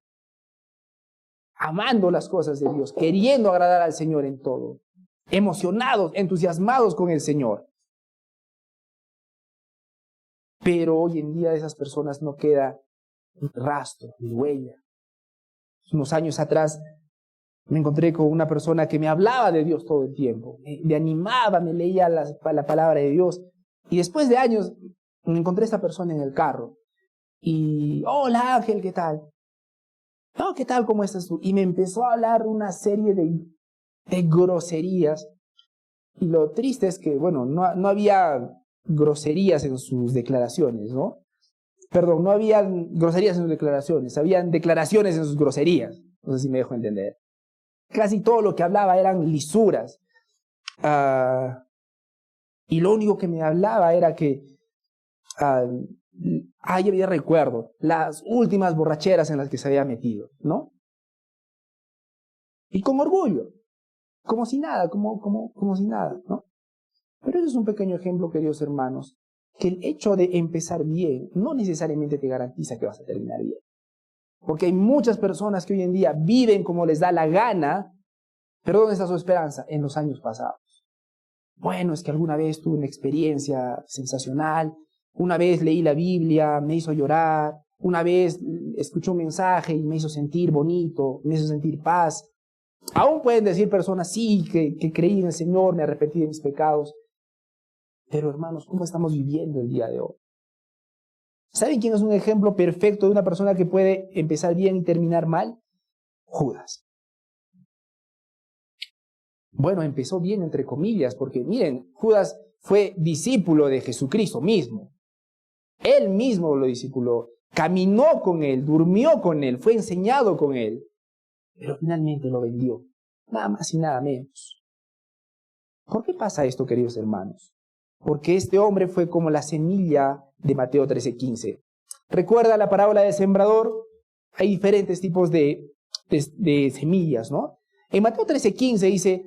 Amando las cosas de Dios, queriendo agradar al Señor en todo, emocionados, entusiasmados con el Señor. Pero hoy en día de esas personas no queda ni rastro, ni huella. Unos años atrás me encontré con una persona que me hablaba de Dios todo el tiempo, me animaba, me leía la palabra de Dios. Y después de años me encontré a esta persona en el carro. Y, hola Ángel, ¿qué tal? No, ¿qué tal? ¿Cómo estás tú? Y me empezó a hablar una serie de groserías. Y lo triste es que, bueno, no había groserías en sus declaraciones, ¿no? Perdón, no había groserías en sus declaraciones, habían declaraciones en sus groserías. No sé si me dejo entender. Casi todo lo que hablaba eran lisuras. Y lo único que me hablaba era que, ya recuerdo, las últimas borracheras en las que se había metido, ¿no? Y con orgullo, como si nada, como si nada, ¿no? Pero eso es un pequeño ejemplo, queridos hermanos, que el hecho de empezar bien no necesariamente te garantiza que vas a terminar bien. Porque hay muchas personas que hoy en día viven como les da la gana, pero ¿dónde está su esperanza? En los años pasados. Bueno, es que alguna vez tuve una experiencia sensacional, una vez leí la Biblia, me hizo llorar, una vez escuché un mensaje y me hizo sentir bonito, me hizo sentir paz. Aún pueden decir personas, sí, que creí en el Señor, me arrepentí de mis pecados. Pero hermanos, ¿cómo estamos viviendo el día de hoy? ¿Saben quién es un ejemplo perfecto de una persona que puede empezar bien y terminar mal? Judas. Bueno, empezó bien entre comillas, porque miren, Judas fue discípulo de Jesucristo mismo. Él mismo lo discipuló, caminó con él, durmió con él, fue enseñado con él, pero finalmente lo vendió, nada más y nada menos. ¿Por qué pasa esto, queridos hermanos? Porque este hombre fue como la semilla de Mateo 13:15. ¿Recuerda la parábola del sembrador? Hay diferentes tipos de semillas, ¿no? En Mateo 13:15 dice,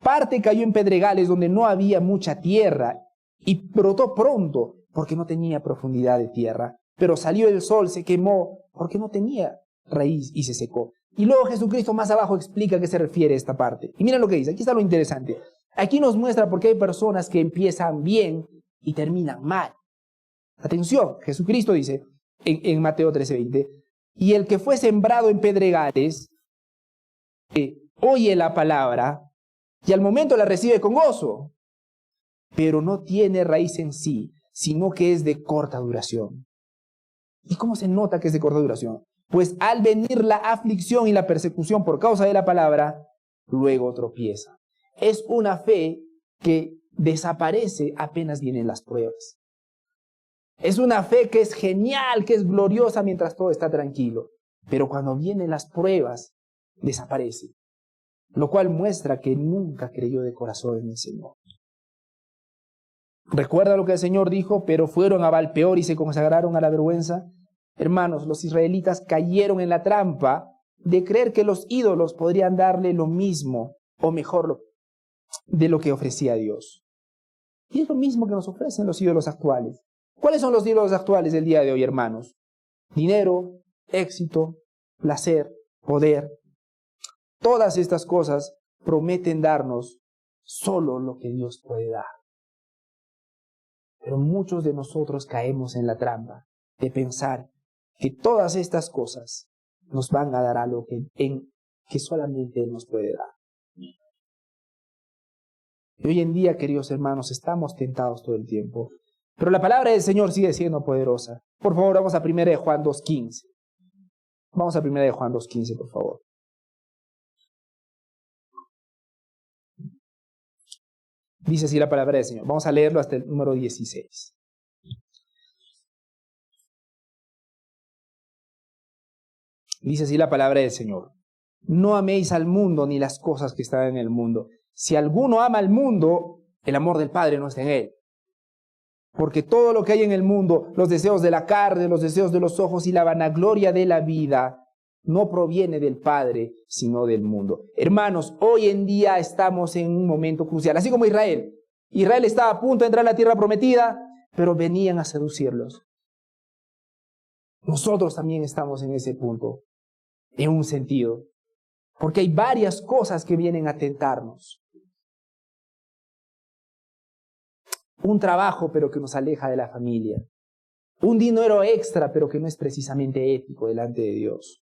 parte cayó en pedregales donde no había mucha tierra y brotó pronto porque no tenía profundidad de tierra. Pero salió el sol, se quemó porque no tenía raíz y se secó. Y luego Jesucristo más abajo explica a qué se refiere esta parte. Y miren lo que dice, aquí está lo interesante. Aquí nos muestra por qué hay personas que empiezan bien y terminan mal. Atención, Jesucristo dice en Mateo 13:20, y el que fue sembrado en pedregales, oye la palabra y al momento la recibe con gozo, pero no tiene raíz en sí, sino que es de corta duración. ¿Y cómo se nota que es de corta duración? Pues al venir la aflicción y la persecución por causa de la palabra, luego tropieza. Es una fe que desaparece apenas vienen las pruebas. Es una fe que es genial, que es gloriosa mientras todo está tranquilo. Pero cuando vienen las pruebas, desaparece. Lo cual muestra que nunca creyó de corazón en el Señor. ¿Recuerda lo que el Señor dijo? Pero fueron a Baal-peor y se consagraron a la vergüenza. Hermanos, los israelitas cayeron en la trampa de creer que los ídolos podrían darle lo mismo o mejor de lo que ofrecía Dios. Y es lo mismo que nos ofrecen los ídolos actuales. ¿Cuáles son los ídolos actuales del día de hoy, hermanos? Dinero, éxito, placer, poder. Todas estas cosas prometen darnos solo lo que Dios puede dar. Pero muchos de nosotros caemos en la trampa de pensar que todas estas cosas nos van a dar algo que solamente Él nos puede dar. Y hoy en día, queridos hermanos, estamos tentados todo el tiempo. Pero la palabra del Señor sigue siendo poderosa. Por favor, vamos a 1 de Juan 2:15. Vamos a 1 de Juan 2:15, por favor. Dice así la palabra del Señor. Vamos a leerlo hasta el número 16. Dice así la palabra del Señor. No améis al mundo ni las cosas que están en el mundo. Si alguno ama al mundo, el amor del Padre no está en él. Porque todo lo que hay en el mundo, los deseos de la carne, los deseos de los ojos y la vanagloria de la vida, no proviene del Padre, sino del mundo. Hermanos, hoy en día estamos en un momento crucial, así como Israel. Israel estaba a punto de entrar a la tierra prometida, pero venían a seducirlos. Nosotros también estamos en ese punto, en un sentido, porque hay varias cosas que vienen a tentarnos. Un trabajo, pero que nos aleja de la familia. Un dinero extra, pero que no es precisamente ético delante de Dios.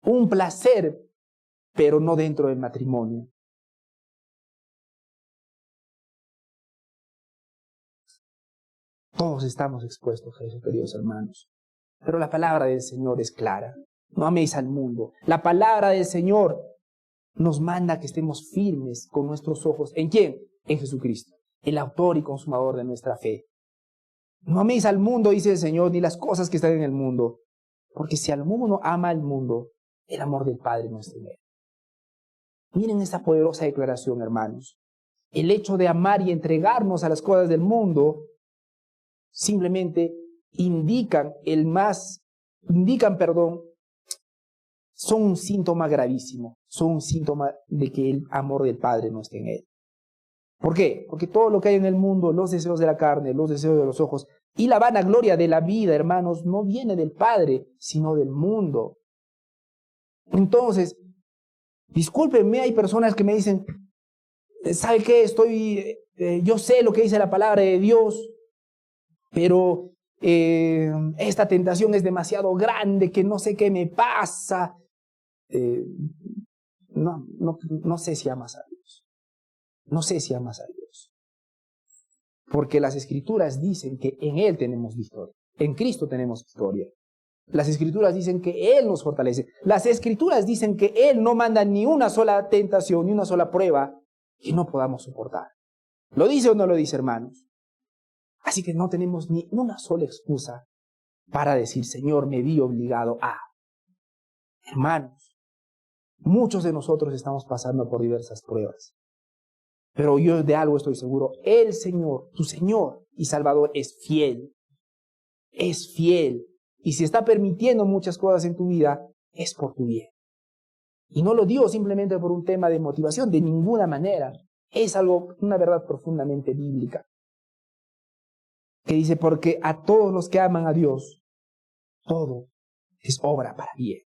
Un placer, pero no dentro del matrimonio. Todos estamos expuestos a eso, queridos hermanos. Pero la palabra del Señor es clara. No améis al mundo. La palabra del Señor nos manda que estemos firmes con nuestros ojos. ¿En quién? En Jesucristo, el autor y consumador de nuestra fe. No améis al mundo, dice el Señor, ni las cosas que están en el mundo. Porque si alguno ama al mundo, el amor del Padre no está en él. Miren esta poderosa declaración, hermanos. El hecho de amar y entregarnos a las cosas del mundo simplemente son un síntoma gravísimo, son un síntoma de que el amor del Padre no está en él. ¿Por qué? Porque todo lo que hay en el mundo, los deseos de la carne, los deseos de los ojos y la vanagloria de la vida, hermanos, no viene del Padre, sino del mundo. Entonces, discúlpenme, hay personas que me dicen, ¿sabe qué? Yo sé lo que dice la palabra de Dios, pero esta tentación es demasiado grande, que no sé qué me pasa. No sé si amas a Dios. No sé si amas a Dios. Porque las Escrituras dicen que en Él tenemos victoria. En Cristo tenemos victoria. Las Escrituras dicen que Él nos fortalece. Las Escrituras dicen que Él no manda ni una sola tentación, ni una sola prueba que no podamos soportar. ¿Lo dice o no lo dice, hermanos? Así que no tenemos ni una sola excusa para decir, Señor, me vi obligado a. Hermanos, muchos de nosotros estamos pasando por diversas pruebas. Pero yo de algo estoy seguro. El Señor, tu Señor y Salvador, es fiel. Es fiel. Y si está permitiendo muchas cosas en tu vida, es por tu bien. Y no lo digo simplemente por un tema de motivación, de ninguna manera. Es una verdad profundamente bíblica. Que dice, porque a todos los que aman a Dios, todo es obra para bien.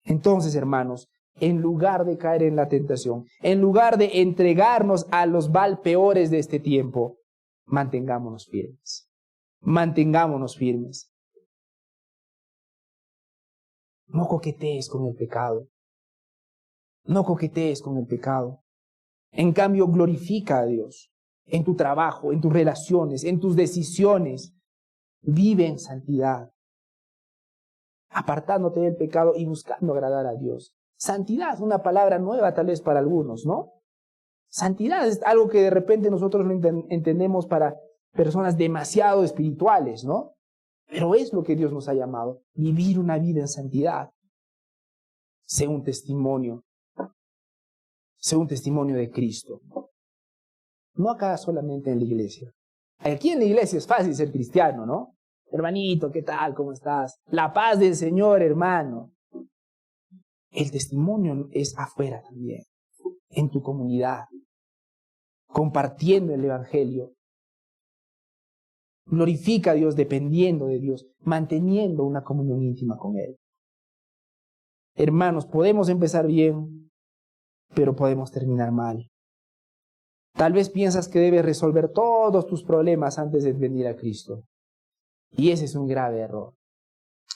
Entonces, hermanos, en lugar de caer en la tentación, en lugar de entregarnos a los Baal-peores de este tiempo, mantengámonos firmes. Mantengámonos firmes. No coquetees con el pecado. No coquetees con el pecado. En cambio, glorifica a Dios. En tu trabajo, en tus relaciones, en tus decisiones. Vive en santidad. apartándote del pecado y buscando agradar a Dios. Santidad, una palabra nueva tal vez para algunos, ¿no? Santidad es algo que de repente nosotros no entendemos para personas demasiado espirituales, ¿no? Pero es lo que Dios nos ha llamado, vivir una vida en santidad. Sé un testimonio de Cristo. No acá solamente en la iglesia. Aquí en la iglesia es fácil ser cristiano, ¿no? Hermanito, ¿qué tal? ¿Cómo estás? La paz del Señor, hermano. El testimonio es afuera también, en tu comunidad, compartiendo el evangelio. Glorifica a Dios dependiendo de Dios, manteniendo una comunión íntima con Él. Hermanos, podemos empezar bien, pero podemos terminar mal. Tal vez piensas que debes resolver todos tus problemas antes de venir a Cristo. Y ese es un grave error.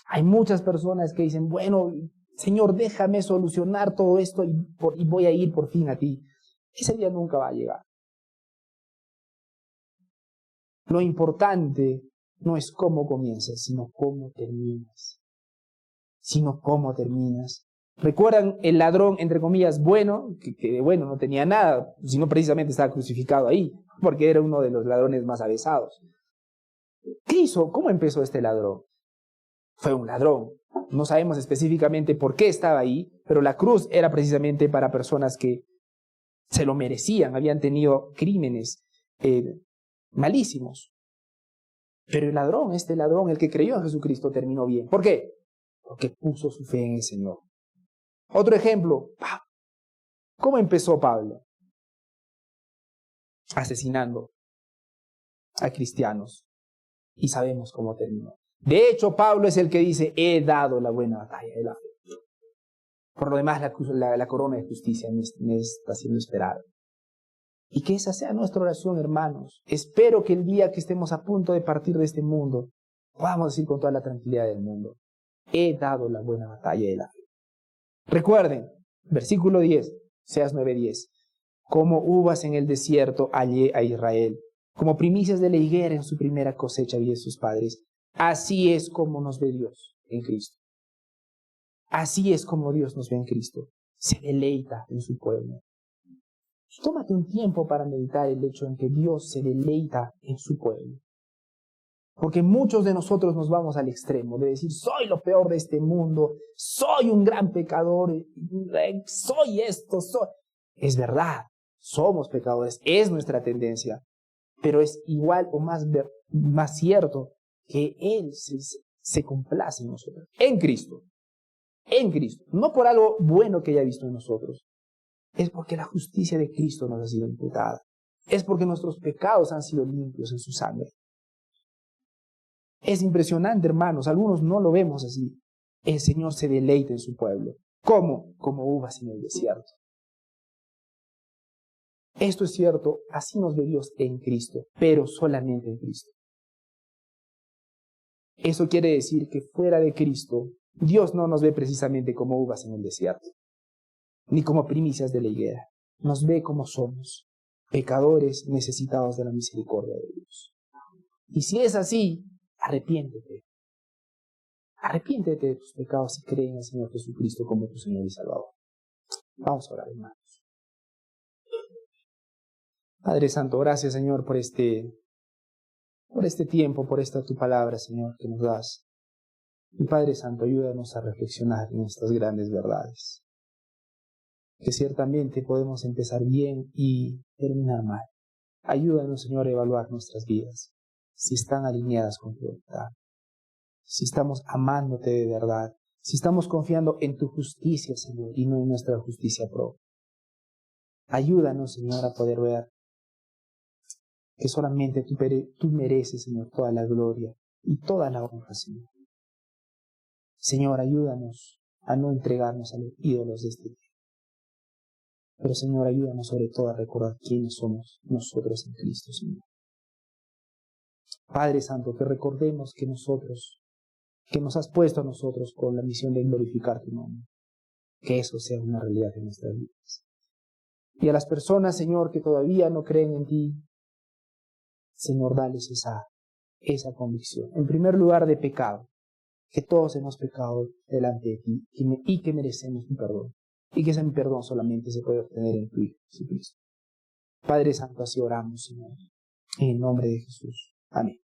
Hay muchas personas que dicen, bueno, Señor, déjame solucionar todo esto y voy a ir por fin a ti. Ese día nunca va a llegar. Lo importante no es cómo comienzas, sino cómo terminas. ¿Recuerdan el ladrón, entre comillas, bueno, que de bueno no tenía nada, sino precisamente estaba crucificado ahí, porque era uno de los ladrones más avesados? ¿Qué hizo? ¿Cómo empezó este ladrón? Fue un ladrón. No sabemos específicamente por qué estaba ahí, pero la cruz era precisamente para personas que se lo merecían, habían tenido crímenes malísimos. Pero el ladrón, el que creyó en Jesucristo, terminó bien. ¿Por qué? Porque puso su fe en el Señor. Otro ejemplo, ¿cómo empezó Pablo? Asesinando a cristianos. Y sabemos cómo terminó. De hecho, Pablo es el que dice, he dado la buena batalla de la fe. Por lo demás, la corona de justicia me está siendo esperada. Y que esa sea nuestra oración, hermanos. Espero que el día que estemos a punto de partir de este mundo, podamos decir con toda la tranquilidad del mundo, he dado la buena batalla de la fe. Recuerden, versículo 10, Oseas 9:10, como uvas en el desierto hallé a Israel, como primicias de la higuera en su primera cosecha vi a sus padres. Así es como nos ve Dios en Cristo. Así es como Dios nos ve en Cristo. Se deleita en su pueblo. Tómate un tiempo para meditar el hecho en que Dios se deleita en su pueblo. Porque muchos de nosotros nos vamos al extremo de decir, soy lo peor de este mundo, soy un gran pecador, soy esto, soy... Es verdad, somos pecadores, es nuestra tendencia, pero es igual o más cierto que Él se complace en nosotros, en Cristo, no por algo bueno que haya visto en nosotros, es porque la justicia de Cristo nos ha sido imputada, es porque nuestros pecados han sido limpios en su sangre. Es impresionante, hermanos, algunos no lo vemos así. El Señor se deleita en su pueblo. ¿Cómo? Como uvas en el desierto. Esto es cierto, así nos ve Dios en Cristo, pero solamente en Cristo. Eso quiere decir que fuera de Cristo, Dios no nos ve precisamente como uvas en el desierto, ni como primicias de la higuera. Nos ve como somos, pecadores necesitados de la misericordia de Dios. Y si es así, arrepiéntete. Arrepiéntete de tus pecados y cree en el Señor Jesucristo como tu Señor y Salvador. Vamos a orar, hermanos. Padre Santo, gracias, Señor, por este tiempo, por esta tu palabra, Señor, que nos das. Y Padre Santo, ayúdanos a reflexionar en estas grandes verdades. Que ciertamente podemos empezar bien y terminar mal. Ayúdanos, Señor, a evaluar nuestras vidas, si están alineadas con tu voluntad, si estamos amándote de verdad, si estamos confiando en tu justicia, Señor, y no en nuestra justicia propia. Ayúdanos, Señor, a poder ver que solamente tú mereces, Señor, toda la gloria y toda la honra, Señor. Señor, ayúdanos a no entregarnos a los ídolos de este tiempo. Pero, Señor, ayúdanos sobre todo a recordar quiénes somos nosotros en Cristo, Señor. Padre Santo, que recordemos que nos has puesto a nosotros con la misión de glorificar tu nombre. Que eso sea una realidad en nuestras vidas. Y a las personas, Señor, que todavía no creen en ti, Señor, dales esa convicción. En primer lugar, de pecado. que todos hemos pecado delante de ti y que merecemos un perdón. Y que ese perdón solamente se puede obtener en tu Hijo Jesucristo. Padre Santo, así oramos, Señor. En el nombre de Jesús. Amén.